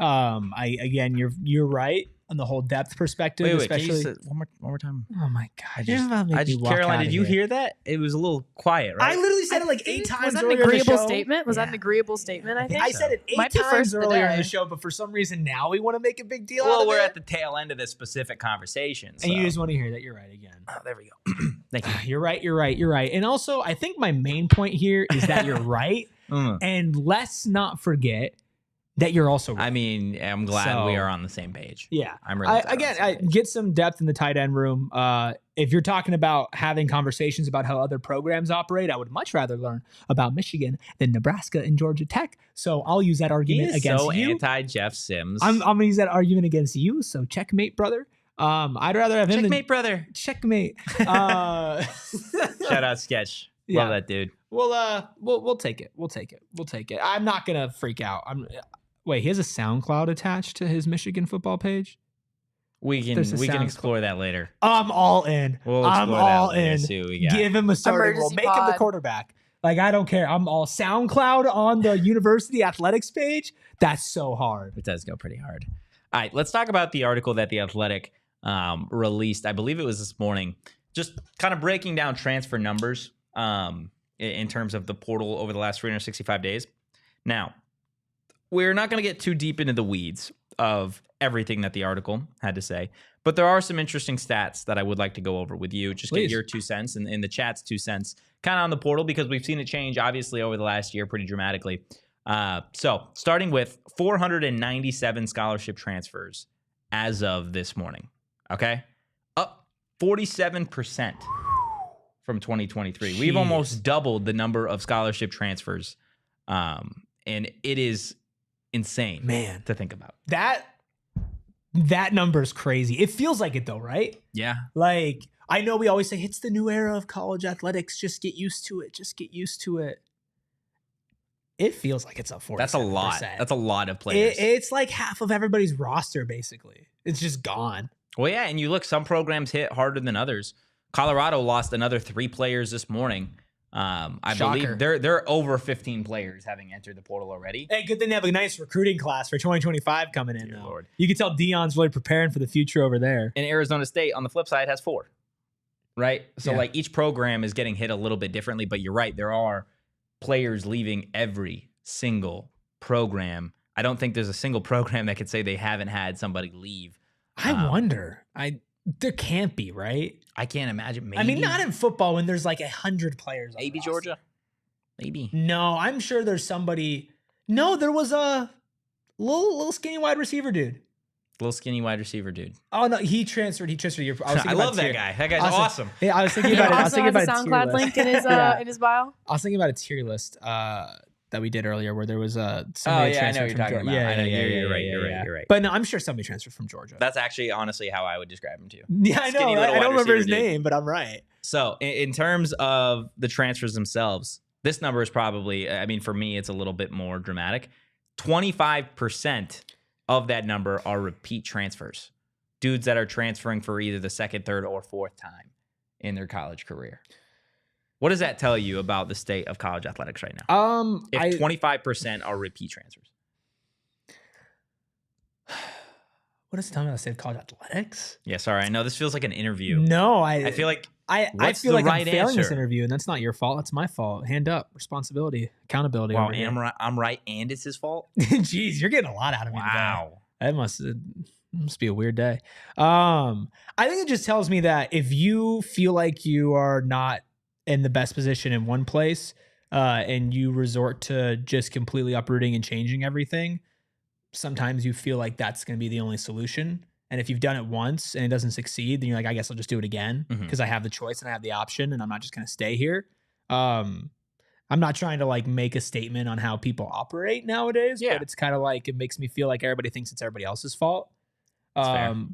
You're right on the whole depth perspective. Wait, especially. can you say one more time? Oh my God! Caroline, did you hear that? It was a little quiet, right? I literally said it like 8 times. Was that an earlier in the agreeable show. statement? Was that an agreeable statement? I think I said it 8 Might be times first of the earlier in day. the show, but for some reason now we want to make a big deal out Well, of we're it. at the tail end of this specific conversation. So. And you just want to hear that you're right again. Oh, there we go. Thank you. You're right. And also, I think my main point here is that you're right. And let's not forget that you're also right. I mean, I'm glad we are on the same page. Yeah. I'm really glad I get some depth in the tight end room. if you're talking about having conversations about how other programs operate, I would much rather learn about Michigan than Nebraska and Georgia Tech. So I'll use that argument against you. So anti-Jeff Sims. I'm going to use that argument against you. So checkmate, brother. I'd rather have him. Checkmate, brother. Checkmate. Shout out Sketch. Yeah. Love that dude. We'll take it. We'll take it. I'm not gonna freak out. Wait, he has a SoundCloud attached to his Michigan football page. We can explore that later. I'm all in. I'm all in. Give him a starting role. Make him the quarterback. Like, I don't care. I'm all SoundCloud on the university athletics page. That's so hard. It does go pretty hard. All right, let's talk about the article that the Athletic released. I believe it was this morning. Just kind of breaking down transfer numbers in terms of the portal over the last 365 days. Now, we're not going to get too deep into the weeds of everything that the article had to say, but there are some interesting stats that I would like to go over with you. Just get your 2 cents and in the chat's 2 cents kind of on the portal, because we've seen it change, obviously, over the last year pretty dramatically. So starting with 497 scholarship transfers as of this morning, okay? Up 47% from 2023. Jeez. We've almost doubled the number of scholarship transfers, and it is insane, man, to think about. That number is crazy. It feels like it though, right? Yeah. Like, I know we always say it's the new era of college athletics. Just get used to it. It feels like it's up 47%. That's a lot. That's a lot of players. It's like half of everybody's roster, basically. It's just gone. Well, yeah, and you look, some programs hit harder than others. Colorado lost another 3 players this morning. I believe they're over 15 players having entered the portal already. Hey, good thing they have a nice recruiting class for 2025 coming in. Dear Lord. You can tell Dion's really preparing for the future over there. And Arizona State, on the flip side, has 4. Right? So, like, each program is getting hit a little bit differently, but you're right. There are players leaving every single program. I don't think there's a single program that could say they haven't had somebody leave. I wonder. There can't be, right? I can't imagine. Maybe. I mean, not in football when there's like 100 players. Maybe Georgia. Maybe. No, I'm sure there's somebody. No, there was a little skinny wide receiver dude. Little skinny wide receiver dude. Oh no, he transferred. I love that guy. That guy's awesome. Yeah, I was thinking about it. I was thinking about a SoundCloud link in his in his bio. I was thinking about a tier list that we did earlier, where there was somebody transferred. I know what you're talking about. Yeah, I know. You're right. But no, I'm sure somebody transferred from Georgia. That's actually honestly how I would describe him too. Yeah, I know. I don't remember his name, but I'm right. So in terms of the transfers themselves, this number is probably, I mean, for me, it's a little bit more dramatic. 25% of that number are repeat transfers. Dudes that are transferring for either the second, third, or fourth time in their college career. What does that tell you about the state of college athletics right now? If 25% are repeat transfers. What does it tell me about the state of college athletics? Yeah, sorry. I know this feels like an interview. No, I feel like I feel like I'm failing this interview, and that's not your fault. That's my fault. Hand up. Responsibility. Accountability. Wow, I'm right, and it's his fault? Jeez, you're getting a lot out of me today. Wow. That must be a weird day. I think it just tells me that if you feel like you are not in the best position in one place, and you resort to just completely uprooting and changing everything, sometimes you feel like that's going to be the only solution. And if you've done it once and it doesn't succeed, then you're like, I guess I'll just do it again because I have the choice and I have the option, and I'm not just going to stay here. I'm not trying to like make a statement on how people operate nowadays, but it's kind of like, it makes me feel like everybody thinks it's everybody else's fault,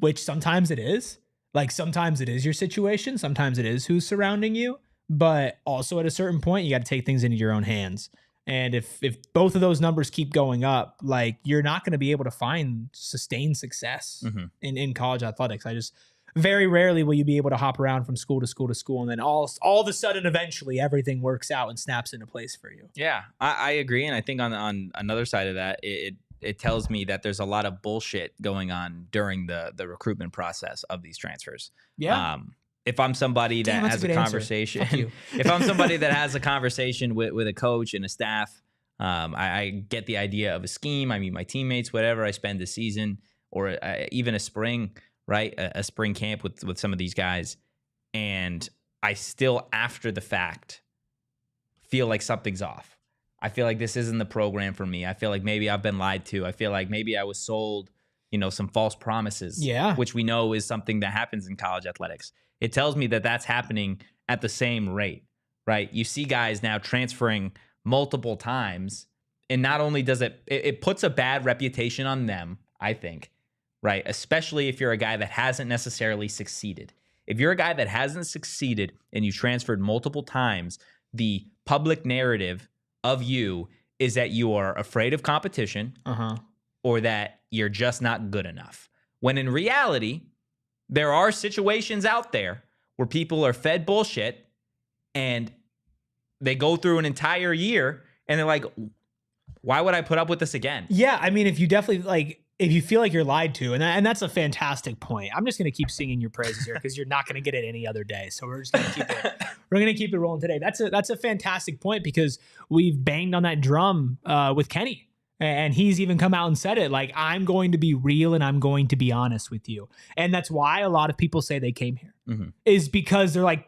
which sometimes it is. Like, sometimes it is your situation. Sometimes it is who's surrounding you. But also at a certain point, you got to take things into your own hands. And if both of those numbers keep going up, like, you're not going to be able to find sustained success in college athletics. Very rarely will you be able to hop around from school to school to school, and then all of a sudden, eventually, everything works out and snaps into place for you. Yeah, I agree. And I think on another side of that, it tells me that there's a lot of bullshit going on during the recruitment process of these transfers. Yeah. If I'm somebody that has a conversation, if I'm somebody that has a conversation with a coach and a staff, I get the idea of a scheme. I meet my teammates, whatever. I spend the season or even a spring, right? A spring camp with some of these guys. And I still, after the fact, feel like something's off. I feel like this isn't the program for me. I feel like maybe I've been lied to. I feel like maybe I was sold, some false promises, which we know is something that happens in college athletics. it tells me that that's happening at the same rate, right? You see guys now transferring multiple times, and not only does it puts a bad reputation on them, I think, right? Especially if you're a guy that hasn't necessarily succeeded. If you're a guy that hasn't succeeded and you transferred multiple times, the public narrative of you is that you are afraid of competition or that you're just not good enough. When in reality, there are situations out there where people are fed bullshit and they go through an entire year and they're like, why would I put up with this again? Yeah, I mean, if you feel like you're lied to, and that's a fantastic point. I'm just going to keep singing your praises here because you're not going to get it any other day. So we're just going to keep it. We're going to keep it rolling today. That's a fantastic point because we've banged on that drum with Kenny, and he's even come out and said it. Like, I'm going to be real and I'm going to be honest with you, and that's why a lot of people say they came here is because they're like,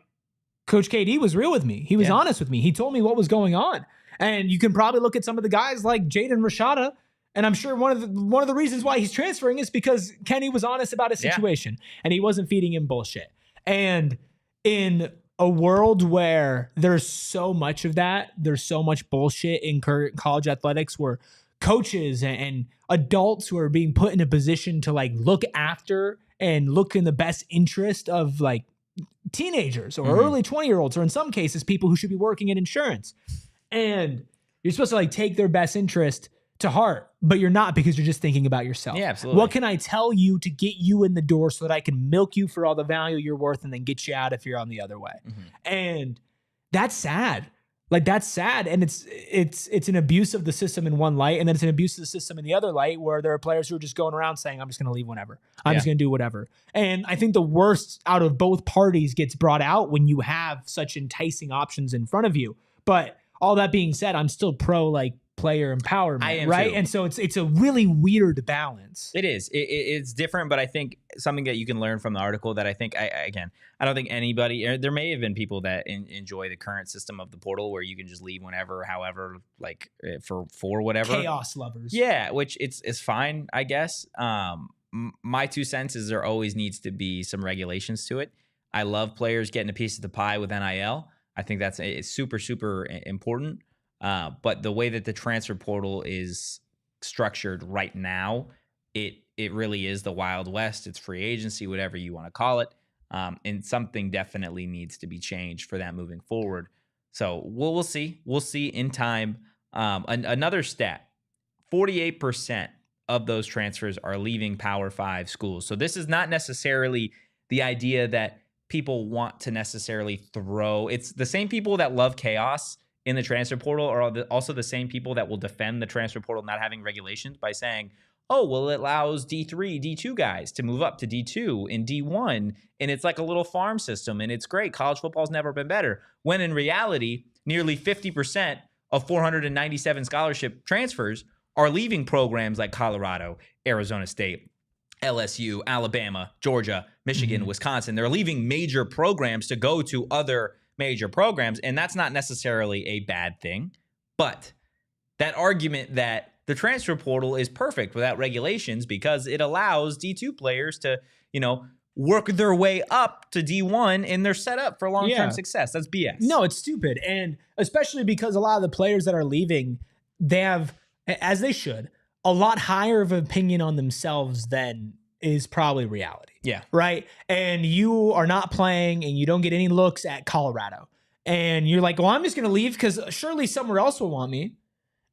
Coach KD was real with me. He was honest with me. He told me what was going on, and you can probably look at some of the guys like Jaden Rashada. And I'm sure one of the reasons why he's transferring is because Kenny was honest about his situation and he wasn't feeding him bullshit. And in a world where there's so much of that, there's so much bullshit in current college athletics where coaches and adults who are being put in a position to like look after and look in the best interest of like teenagers or early 20-year-olds, or in some cases, people who should be working in insurance. And you're supposed to like take their best interest to heart, but you're not because you're just thinking about yourself. Yeah, absolutely. What can I tell you to get you in the door so that I can milk you for all the value you're worth and then get you out if you're on the other way? And that's sad. Like, that's sad. And it's an abuse of the system in one light, and then it's an abuse of the system in the other light where there are players who are just going around saying, I'm just going to leave whenever. I'm just going to do whatever. And I think the worst out of both parties gets brought out when you have such enticing options in front of you. But all that being said, I'm still pro like player empowerment, right? Too. And so it's a really weird balance. It is. It's different, but I think something that you can learn from the article that I think, I don't think anybody, there may have been people that enjoy the current system of the portal where you can just leave whenever, however, like for whatever. Chaos lovers. Yeah, which it's fine, I guess. My 2 cents is there always needs to be some regulations to it. I love players getting a piece of the pie with NIL. I think it's super, super important. But the way that the transfer portal is structured right now, it really is the Wild West. It's free agency, whatever you want to call it. And something definitely needs to be changed for that moving forward. So we'll see. We'll see in time. Another stat, 48% of those transfers are leaving Power 5 schools. So this is not necessarily the idea that people want to necessarily throw. It's the same people that love chaos in the transfer portal are also the same people that will defend the transfer portal not having regulations by saying, oh, well, it allows D3, D2 guys to move up to D2 and D1, and it's like a little farm system, and it's great. College football's never been better. When in reality, nearly 50% of 497 scholarship transfers are leaving programs like Colorado, Arizona State, LSU, Alabama, Georgia, Michigan, Wisconsin. They're leaving major programs to go to other major programs, and that's not necessarily a bad thing. But that argument that the transfer portal is perfect without regulations because it allows D2 players to, work their way up to D1 and they're set up for long-term success. That's BS. No, it's stupid. And especially because a lot of the players that are leaving, they have, as they should, a lot higher of an opinion on themselves than is probably reality. Yeah. Right. And you are not playing and you don't get any looks at Colorado. And you're like, well, I'm just going to leave because surely somewhere else will want me.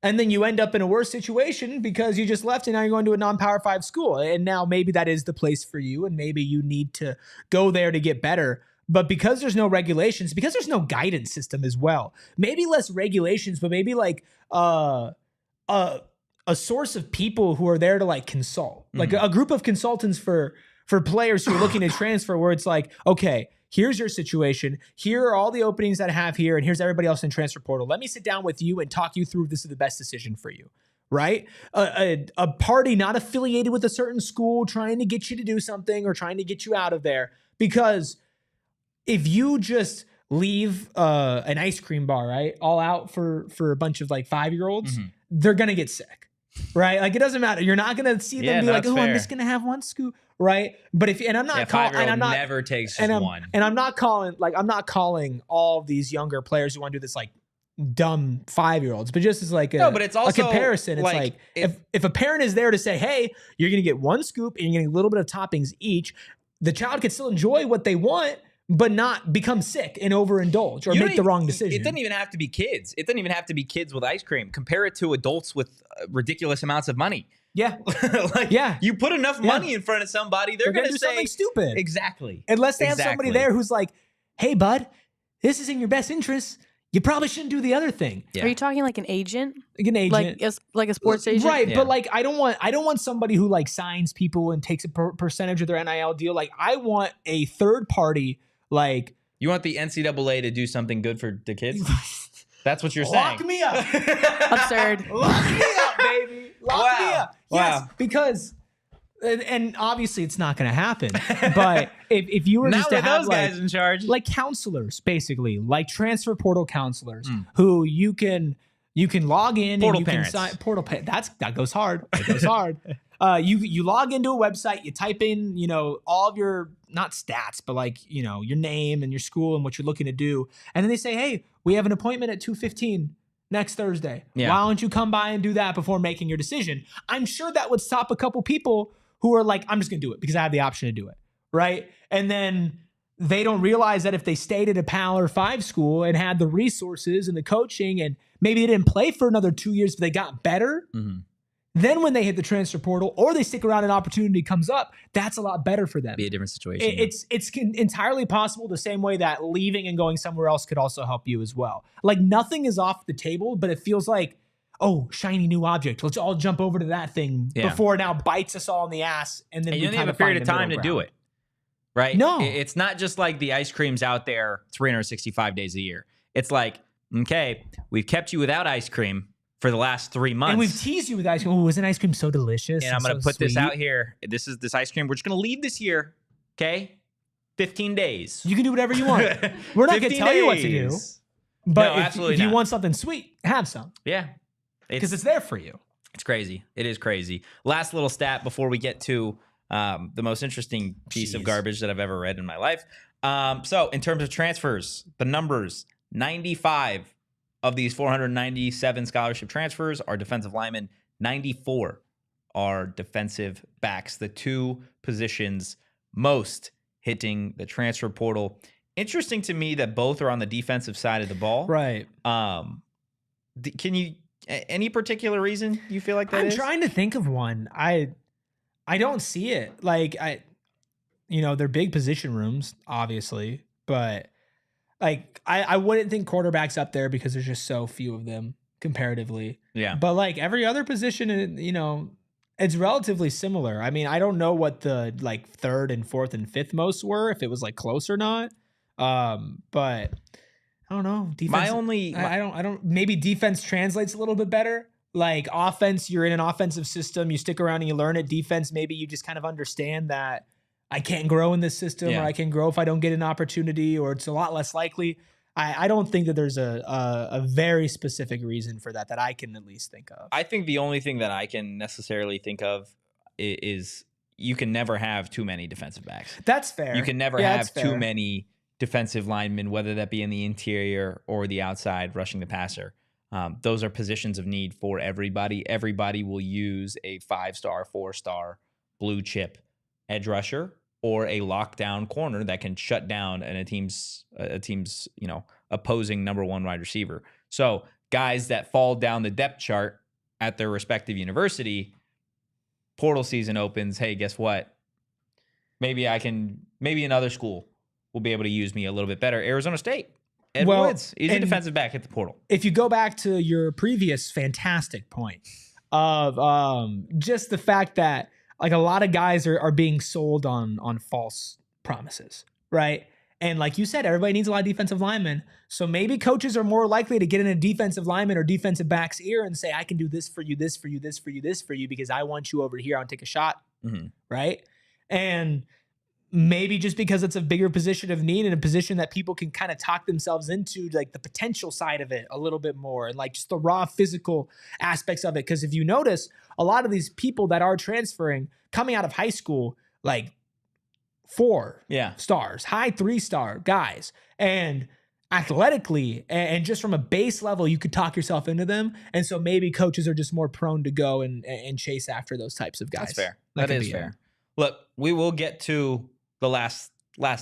And then you end up in a worse situation because you just left and now you're going to a non-Power 5 school. And now maybe that is the place for you. And maybe you need to go there to get better. But because there's no regulations, because there's no guidance system as well, maybe less regulations, but maybe like a source of people who are there to like consult, like a group of consultants for players who are looking to transfer, where it's like, okay, here's your situation. Here are all the openings that I have here. And here's everybody else in transfer portal. Let me sit down with you and talk you through this is the best decision for you. Right? A party not affiliated with a certain school trying to get you to do something or trying to get you out of there. Because if you just leave an ice cream bar, right, all out for a bunch of like 5-year-olds, they're going to get sick. right? Like, it doesn't matter. You're not going to see them be like, oh, I'm just going to have one scoop, right? But I'm not calling, and I'm not never takes just one. And I'm not calling all of these younger players who want to do this like dumb 5-year-olds, but just as like but it's also a comparison. It's like if a parent is there to say, hey, you're going to get one scoop and you're getting a little bit of toppings each, the child can still enjoy what they want, but not become sick and overindulge or make the wrong decision. It doesn't even have to be kids. It doesn't even have to be kids with ice cream. Compare it to adults with ridiculous amounts of money. Yeah. You put enough money in front of somebody, they're going to say something stupid. Exactly. Unless they have somebody there who's like, hey, bud, this is in your best interest. You probably shouldn't do the other thing. Yeah. Are you talking like an agent? Like an agent. Like a sports agent? Right. Yeah. But like, I don't want somebody who like signs people and takes a percentage of their NIL deal. Like, I want a third party, like. You want the NCAA to do something good for the kids? That's what you're saying. Lock me up. Absurd. Lock me up, baby. Lock me up. Yes, because, and obviously it's not going to happen. But if you were just to have those guys in charge, like counselors, basically, like transfer portal counselors, who you can log in portal and you parents. can sign that goes hard. It goes hard. You log into a website, you type in, all of your, not stats, but like, your name and your school and what you're looking to do. And then they say, hey, we have an appointment at 2:15 next Thursday. Yeah. Why don't you come by and do that before making your decision? I'm sure that would stop a couple people who are like, I'm just going to do it because I have the option to do it. Right. And then they don't realize that if they stayed at a Power 5 school and had the resources and the coaching and maybe they didn't play for another 2 years, but they got better. Mm-hmm. Then when they hit the transfer portal or they stick around and an opportunity comes up, that's a lot better for them. Be a different situation. It's entirely possible the same way that leaving and going somewhere else could also help you as well. Like, nothing is off the table, but it feels like, oh, shiny new object. Let's all jump over to that thing before it now bites us all in the ass. And then you don't have a period of time to do it, right? No. It's not just like the ice cream's out there 365 days a year. It's like, okay, we've kept you without ice cream for the last 3 months. And we've teased you with ice cream. Oh, wasn't ice cream so delicious? And I'm going to put this out here. This is this ice cream. We're just going to leave this year, okay? 15 days. You can do whatever you want. We're not going to tell you what to do. But if you want something sweet, have some. Yeah. Because it's there for you. It's crazy. It is crazy. Last little stat before we get to the most interesting piece of garbage that I've ever read in my life. So in terms of transfers, the numbers, 95 of these 497 scholarship transfers are defensive linemen. 94 are defensive backs. The two positions most hitting the transfer portal. Interesting to me that both are on the defensive side of the ball. Right. Can you, any particular reason you feel like that I'm trying to think of one. I don't see it. Like, they're big position rooms, obviously, but like, I wouldn't think quarterback's up there because there's just so few of them comparatively. Yeah. But like every other position, it's relatively similar. I mean, I don't know what the like third and fourth and fifth most were, if it was like close or not. But I don't know. Defense, I don't, maybe defense translates a little bit better. Like offense, you're in an offensive system, you stick around and you learn it. Defense, maybe you just kind of understand that I can't grow in this system, or I can grow if I don't get an opportunity, or it's a lot less likely. I don't think that there's a very specific reason for that I can at least think of. I think the only thing that I can necessarily think of is you can never have too many defensive backs. That's fair. You can never have too many defensive linemen, whether that be in the interior or the outside rushing the passer. Those are positions of need for everybody. Everybody will use a 5-star, 4-star blue chip edge rusher or a lockdown corner that can shut down a team's opposing number one wide receiver. So guys that fall down the depth chart at their respective university, portal season opens. Hey, guess what? Maybe another school will be able to use me a little bit better. Arizona State. Ed Woods, he's a defensive back at the portal. If you go back to your previous fantastic point of just the fact that like a lot of guys are being sold on false promises, right? And like you said, everybody needs a lot of defensive linemen. So maybe coaches are more likely to get in a defensive lineman or defensive back's ear and say, I can do this for you, this for you, this for you, this for you, because I want you over here. I want to take a shot, right? And maybe just because it's a bigger position of need and a position that people can kind of talk themselves into, like the potential side of it a little bit more and like just the raw physical aspects of it. Because if you notice, a lot of these people that are transferring coming out of high school, like 4 stars, high 3-star guys, and athletically and just from a base level, you could talk yourself into them. And so maybe coaches are just more prone to go and chase after those types of guys. That's fair. That is fair. Look, we will get to the last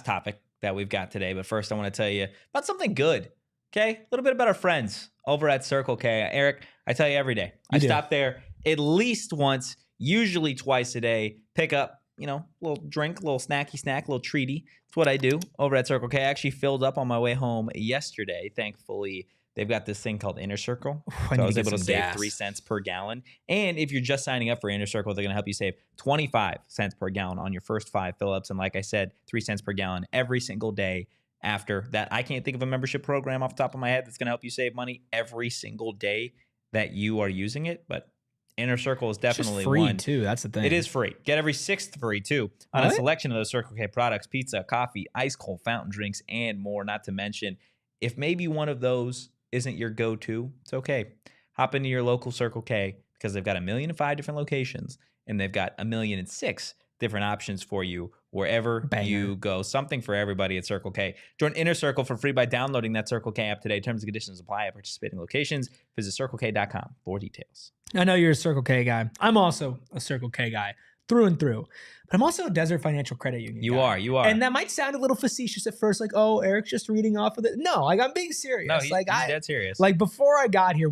topic that we've got today. But first, I want to tell you about something good. Okay? A little bit about our friends over at Circle K. Erik, I tell you every day. I stop there at least once, usually twice a day, pick up, a little drink, a little snacky snack, a little treaty. That's what I do over at Circle K. I actually filled up on my way home yesterday. Thankfully, they've got this thing called Inner Circle. So I was able to save 3 cents per gallon. And if you're just signing up for Inner Circle, they're going to help you save 25 cents per gallon on your first 5 fill-ups. And like I said, 3 cents per gallon every single day after that. I can't think of a membership program off the top of my head that's going to help you save money every single day that you are using it. But Inner Circle is definitely free one. Too. That's the thing. It is free. Get every 6th free too on a selection of those Circle K products: pizza, coffee, ice cold fountain drinks, and more. Not to mention, if maybe one of those isn't your go-to, it's okay. Hop into your local Circle K because they've got 1,000,005 different locations and they've got 1,000,006 different options for you wherever you go. Something for everybody at Circle K. Join Inner Circle for free by downloading that Circle K app today. Terms and conditions apply at participating locations. Visit CircleK.com for details. I know you're a Circle K guy. I'm also a Circle K guy through and through. But I'm also a Desert Financial Credit Union guy. You are. And that might sound a little facetious at first, like, oh, Erik's just reading off of it. No, like I'm being serious. No, he's dead serious. Like before I got here,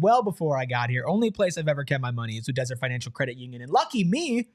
only place I've ever kept my money is with Desert Financial Credit Union. And lucky me,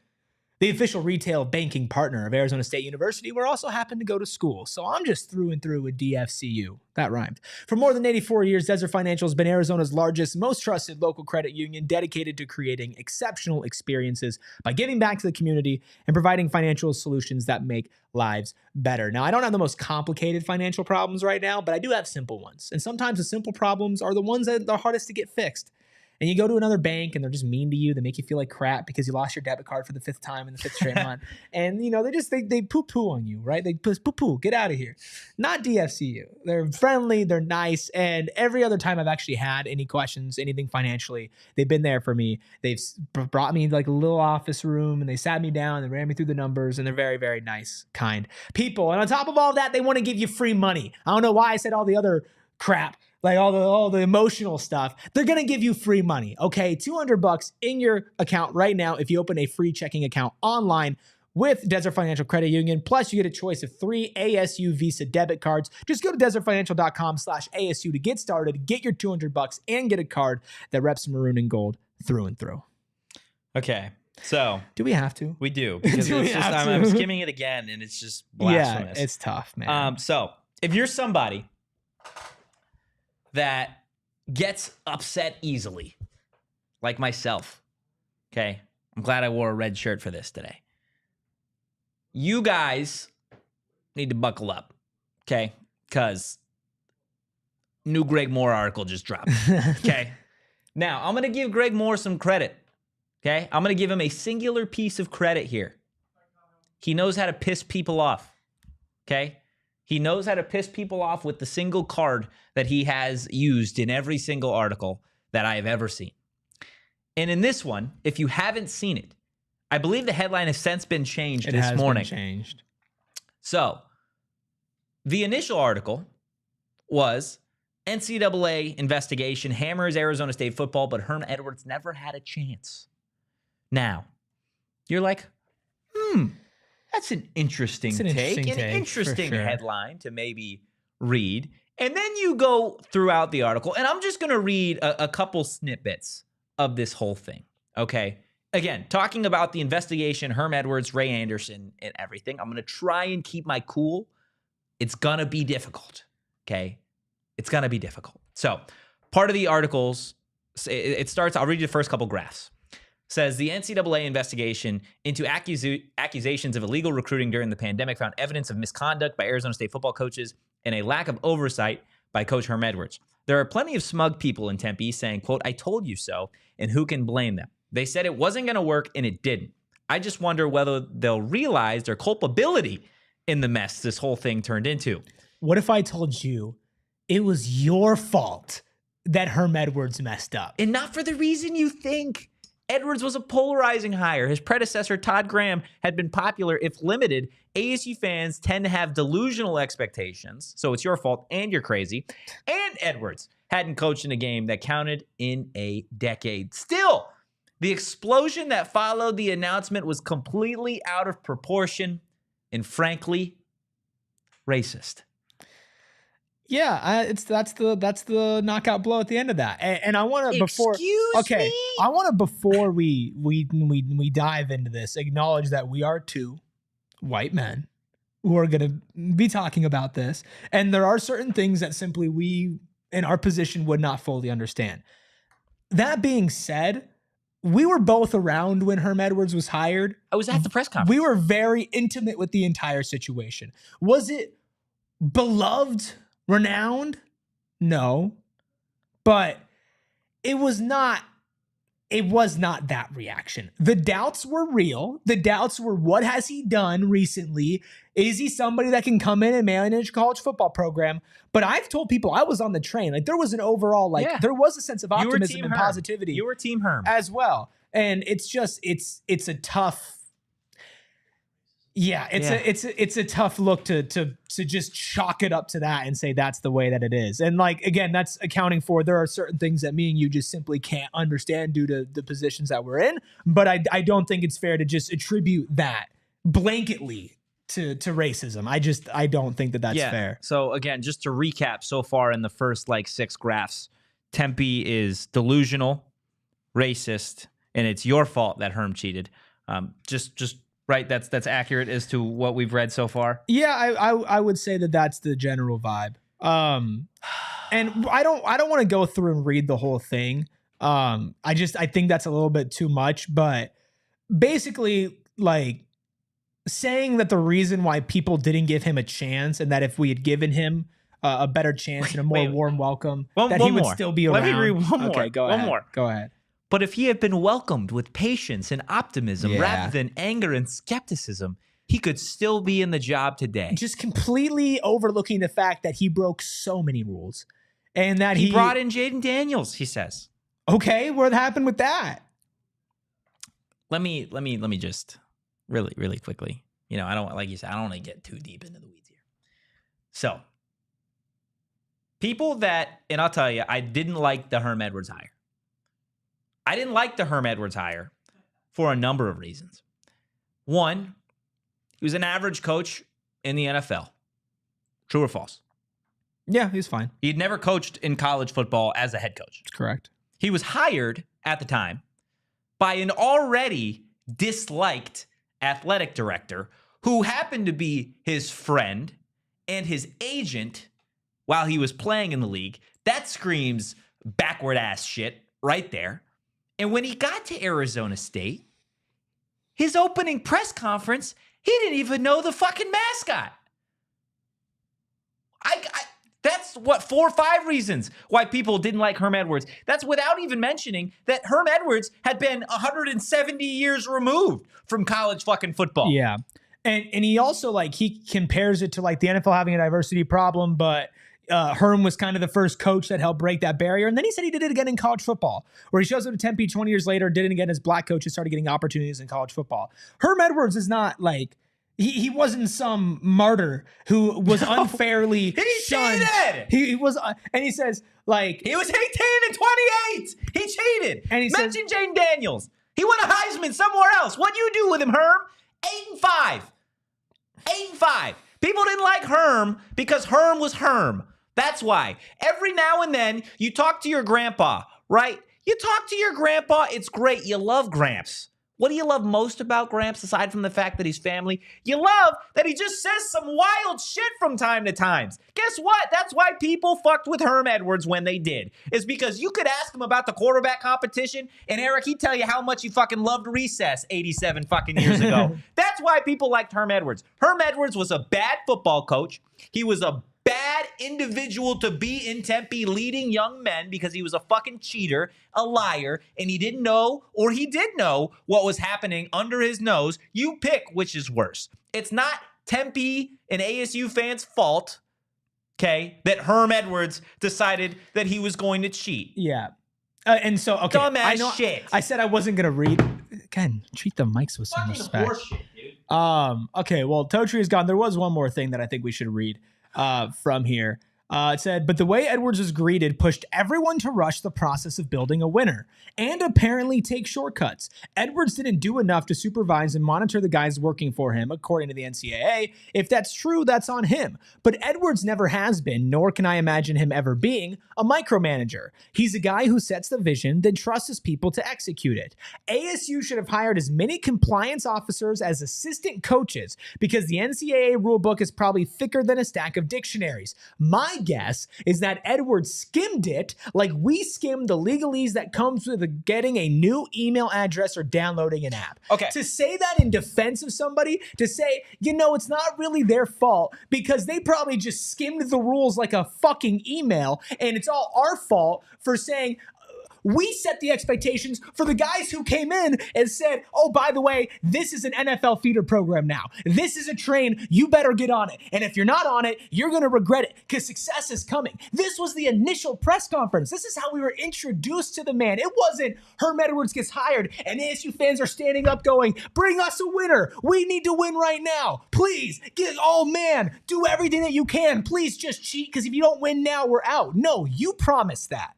the official retail banking partner of Arizona State University, where I also happen to go to school. So I'm just through and through with DFCU. That rhymed. For more than 84 years, Desert Financial has been Arizona's largest, most trusted local credit union, dedicated to creating exceptional experiences by giving back to the community and providing financial solutions that make lives better. Now, I don't have the most complicated financial problems right now, but I do have simple ones. And sometimes the simple problems are the ones that are hardest to get fixed. And you go to another bank and they're just mean to you. They make you feel like crap because you lost your debit card for the 5th time in the 5th straight month. And, they poo-poo on you, right? They poo-poo, get out of here. Not DFCU. They're friendly, they're nice. And every other time I've actually had any questions, anything financially, they've been there for me. They've brought me like a little office room and they sat me down and ran me through the numbers. And they're very, very nice, kind people. And on top of all that, they want to give you free money. I don't know why I said all the other crap. Like all the emotional stuff, they're going to give you free money. Okay, $200 in your account right now if you open a free checking account online with Desert Financial Credit Union. Plus, you get a choice of 3 ASU Visa debit cards. Just go to desertfinancial.com/ASU to get started, get your $200, and get a card that reps maroon and gold through and through. Okay, so do we have to? We do because I'm skimming it again, and it's just blasphemous. Yeah, it's tough, man. So if you're somebody that gets upset easily, like myself, okay? I'm glad I wore a red shirt for this today. You guys need to buckle up, okay? Because new Greg Moore article just dropped, okay? Now, I'm going to give Greg Moore some credit, okay? I'm going to give him a singular piece of credit here. He knows how to piss people off, okay? He knows how to piss people off with the single card that he has used in every single article that I have ever seen. And in this one, if you haven't seen it, I believe the headline has since been changed this morning. It has been changed. So, the initial article was NCAA investigation hammers Arizona State football, but Herm Edwards never had a chance. Now, you're like, that's an interesting take, an interesting headline to maybe read. And then you go throughout the article, and I'm just going to read a couple snippets of this whole thing, okay? Again, talking about the investigation, Herm Edwards, Ray Anderson, and everything. I'm going to try and keep my cool. It's going to be difficult, okay? It's going to be difficult. So, part of the articles, it starts, I'll read you the first couple graphs. Says the NCAA investigation into accusations of illegal recruiting during the pandemic found evidence of misconduct by Arizona State football coaches and a lack of oversight by Coach Herm Edwards. There are plenty of smug people in Tempe saying, quote, "I told you so," and who can blame them? They said it wasn't going to work, and it didn't. I just wonder whether they'll realize their culpability in the mess this whole thing turned into. What if I told you it was your fault that Herm Edwards messed up? And not for the reason you think. Edwards was a polarizing hire. His predecessor, Todd Graham, had been popular, if limited. ASU fans tend to have delusional expectations, so it's your fault and you're crazy. And Edwards hadn't coached in a game that counted in a decade. Still, the explosion that followed the announcement was completely out of proportion and, frankly, racist. Yeah, that's the knockout blow at the end of that. And I want to before we dive into this, acknowledge that we are two white men who are going to be talking about this, and there are certain things that simply we in our position would not fully understand. That being said, we were both around when Herm Edwards was hired. I was at the press conference. We were very intimate with the entire situation. Was it beloved? Renowned? No. But it was not that reaction. The doubts were real. The doubts were, what has he done recently? Is he somebody that can come in and manage a college football program? But I've told people, I was on the train. Like, there was an overall, there was a sense of optimism and positivity. You were Team Herm. As well. And it's just, it's a tough, it's a tough look to just chalk it up to that and say that's the way that it is. And like, again, that's accounting for, there are certain things that me and you just simply can't understand due to the positions that we're in. But I don't think it's fair to just attribute that blanketly to racism. I don't think that that's fair. So again, just to recap so far in the first 6 graphs, Tempe is delusional, racist, and it's your fault that Herm cheated. Just right, that's accurate as to what we've read so far. Yeah, I would say that that's the general vibe. And I don't want to go through and read the whole thing. I think that's a little bit too much. But basically, saying that the reason why people didn't give him a chance, and that if we had given him a better chance and a more warm welcome, that he would still be around. Let me read one more. Okay, go ahead. Go ahead. But if he had been welcomed with patience and optimism rather than anger and skepticism, he could still be in the job today. Just completely overlooking the fact that he broke so many rules, and that he brought in Jaden Daniels, he says. Okay, what happened with that? Let me just really quickly. I don't, like you said, I don't want to get too deep into the weeds here. So, people that, and I'll tell you, I didn't like the Herm Edwards hire. I didn't like the Herm Edwards hire for a number of reasons. One, he was an average coach in the NFL. True or false? Yeah, he's fine. He'd never coached in college football as a head coach. That's correct. He was hired at the time by an already disliked athletic director who happened to be his friend and his agent while he was playing in the league. That screams backward ass shit right there. And when he got to Arizona State, his opening press conference, he didn't even know the fucking mascot. That's 4 or 5 reasons why people didn't like Herm Edwards. That's without even mentioning that Herm Edwards had been 170 years removed from college fucking football. Yeah. And he also, he compares it to, the NFL having a diversity problem, but Herm was kind of the first coach that helped break that barrier. And then he said he did it again in college football, where he shows up to Tempe 20 years later, did it again as black coach and started getting opportunities in college football. Herm Edwards is not he wasn't some martyr who was unfairly shunned. Cheated! He was, and he says, he was 18 and 28. He cheated. And he mentioned Jaden Daniels. He won a Heisman somewhere else. What'd you do with him, Herm? 8-5. 8-5. People didn't like Herm because Herm was Herm. That's why. Every now and then, you talk to your grandpa, right? You talk to your grandpa. It's great. You love Gramps. What do you love most about Gramps, aside from the fact that he's family? You love that he just says some wild shit from time to time. Guess what? That's why people fucked with Herm Edwards when they did. It's because you could ask him about the quarterback competition, and Erik, he'd tell you how much he fucking loved recess 87 fucking years ago. That's why people liked Herm Edwards. Herm Edwards was a bad football coach. He was a bad individual to be in Tempe leading young men because he was a fucking cheater, a liar, and he didn't know, or he did know, what was happening under his nose. You pick which is worse. It's not Tempe and ASU fans' fault, okay, that Herm Edwards decided that he was going to cheat. Yeah. And so, okay. Dumbass shit. I said I wasn't going to read. Again, treat the mics with some Fucking respect. horseshit, dude. Okay, well, Totri is gone. There was one more thing that I think we should read from here. It said, but the way Edwards was greeted pushed everyone to rush the process of building a winner and apparently take shortcuts. Edwards didn't do enough to supervise and monitor the guys working for him, according to the NCAA. If that's true, that's on him. But Edwards never has been, nor can I imagine him ever being, a micromanager. He's a guy who sets the vision, then trusts his people to execute it. ASU should have hired as many compliance officers as assistant coaches because the NCAA rulebook is probably thicker than a stack of dictionaries. My guess is that Edwards skimmed it like we skimmed the legalese that comes with getting a new email address or downloading an app. Okay. To say that in defense of somebody, to say, it's not really their fault because they probably just skimmed the rules like a fucking email and it's all our fault for saying, we set the expectations for the guys who came in and said, oh, by the way, this is an NFL feeder program now. This is a train. You better get on it. And if you're not on it, you're going to regret it because success is coming. This was the initial press conference. This is how we were introduced to the man. It wasn't Herm Edwards gets hired and ASU fans are standing up going, bring us a winner. We need to win right now. Please, do everything that you can. Please just cheat because if you don't win now, we're out. No, you promised that.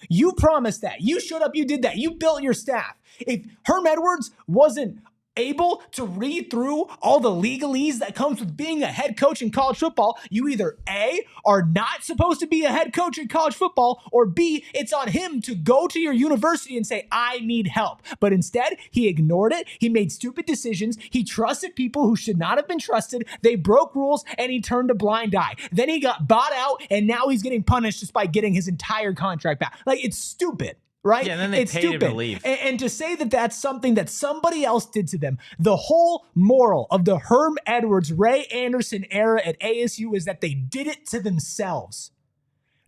You promised that. You showed up, you did that. You built your staff. If Herm Edwards wasn't able to read through all the legalese that comes with being a head coach in college football, you either A, are not supposed to be a head coach in college football, or B, it's on him to go to your university and say, I need help. But instead, he ignored it. He made stupid decisions. He trusted people who should not have been trusted. They broke rules and he turned a blind eye. Then he got bought out and now he's getting punished just by getting his entire contract back. Like, it's stupid. Right? Yeah, and then they paid him to leave. And to say that that's something that somebody else did to them, the whole moral of the Herm Edwards, Ray Anderson era at ASU is that they did it to themselves.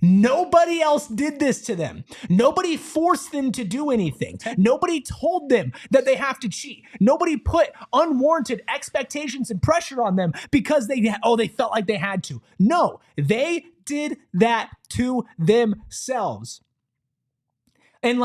Nobody else did this to them. Nobody forced them to do anything. Nobody told them that they have to cheat. Nobody put unwarranted expectations and pressure on them because they felt like they had to. No, they did that to themselves. And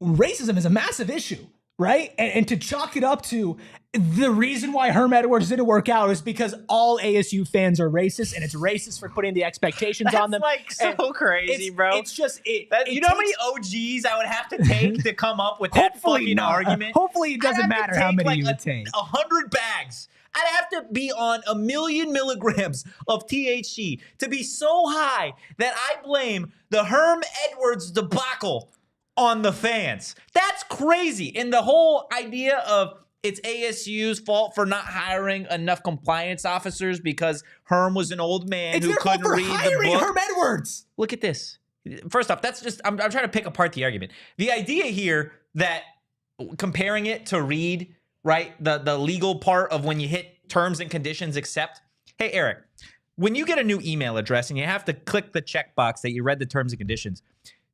racism is a massive issue, right? And to chalk it up to the reason why Herm Edwards didn't work out is because all ASU fans are racist and it's racist for putting the expectations on them. That's so crazy, bro. It's just, you know how many OGs I would have to take to come up with that fucking argument? Hopefully it doesn't matter how many you would take. 100 bags. I'd have to be on 1,000,000 milligrams of THC to be so high that I blame the Herm Edwards debacle on the fans. That's crazy. And the whole idea of it's ASU's fault for not hiring enough compliance officers because Herm was an old man who couldn't read the book. Herm Edwards. Look at this. First off, that's just, I'm trying to pick apart the argument. The idea here that comparing it to read, right, the legal part of when you hit terms and conditions accept. Hey, Erik, when you get a new email address and you have to click the checkbox that you read the terms and conditions,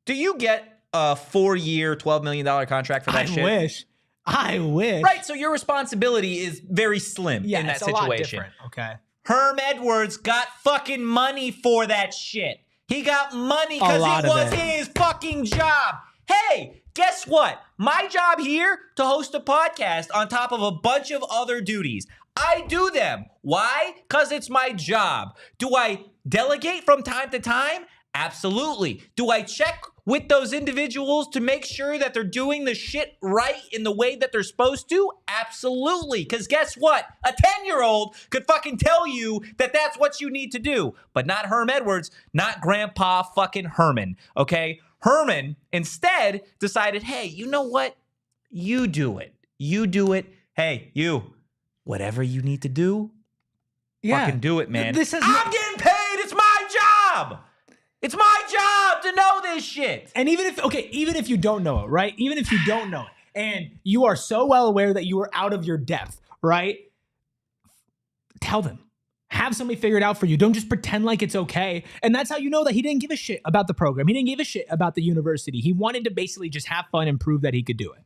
do you get a 4-year, $12 million contract for that shit? I wish. Right, so your responsibility is very slim in that situation. A lot different. Okay. Herm Edwards got fucking money for that shit. He got money because it was his fucking job. Hey, guess what? My job here to host a podcast on top of a bunch of other duties. I do them. Why? Because it's my job. Do I delegate from time to time? Absolutely. Do I check with those individuals to make sure that they're doing the shit right in the way that they're supposed to? Absolutely. Because guess what? A 10-year-old could fucking tell you that that's what you need to do. But not Herm Edwards, not Grandpa fucking Herman, okay? Herman instead decided, hey, you know what? You do it. You do it. Hey, you, whatever you need to do, fucking do it, man. I'm getting paid. It's my job. It's my job to know this shit. And even if you don't know it, right? Even if you don't know it, and you are so well aware that you are out of your depth, right? Tell them. Have somebody figure it out for you. Don't just pretend like it's okay. And that's how you know that he didn't give a shit about the program. He didn't give a shit about the university. He wanted to basically just have fun and prove that he could do it.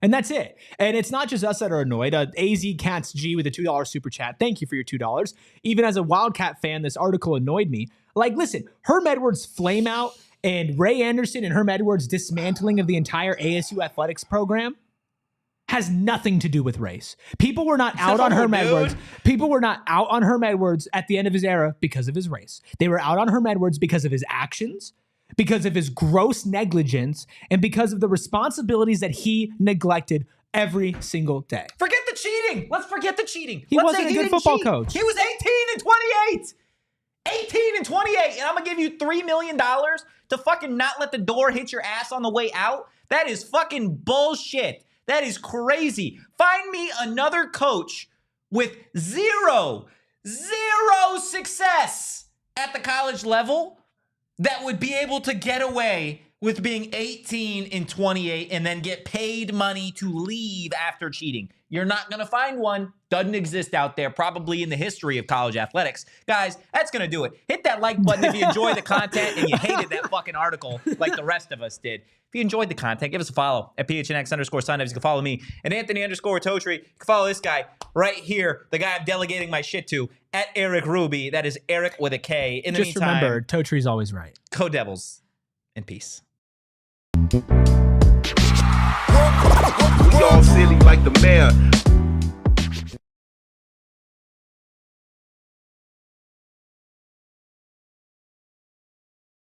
And that's it. And it's not just us that are annoyed. AZ Cats G with a $2 super chat. Thank you for your $2. Even as a Wildcat fan, this article annoyed me. Like, listen, Herm Edwards' flame out and Ray Anderson and Herm Edwards' dismantling of the entire ASU athletics program has nothing to do with race. People were not out on Herm Edwards. People were not out on Herm Edwards at the end of his era because of his race. They were out on Herm Edwards because of his actions, because of his gross negligence, and because of the responsibilities that he neglected every single day. Forget the cheating. Let's forget the cheating. He wasn't a good football coach. He was 18 and 28. 18 and 28. And I'm going to give you $3 million to fucking not let the door hit your ass on the way out? That is fucking bullshit. That is crazy. Find me another coach with zero success at the college level that would be able to get away with being 18 and 28 and then get paid money to leave after cheating. You're not going to find one. Doesn't exist out there, probably in the history of college athletics. Guys, that's going to do it. Hit that like button if you enjoy the content and you hated that fucking article like the rest of us did. If you enjoyed the content, give us a follow at PHNX_Sun Devils. You can follow me at Anthony_Totri. You can follow this guy right here, the guy I'm delegating my shit to, at Eric Ruby. That is Eric with a K. In the Just meantime, remember, Totri's always right. Go Devils and peace. We all silly like the mayor.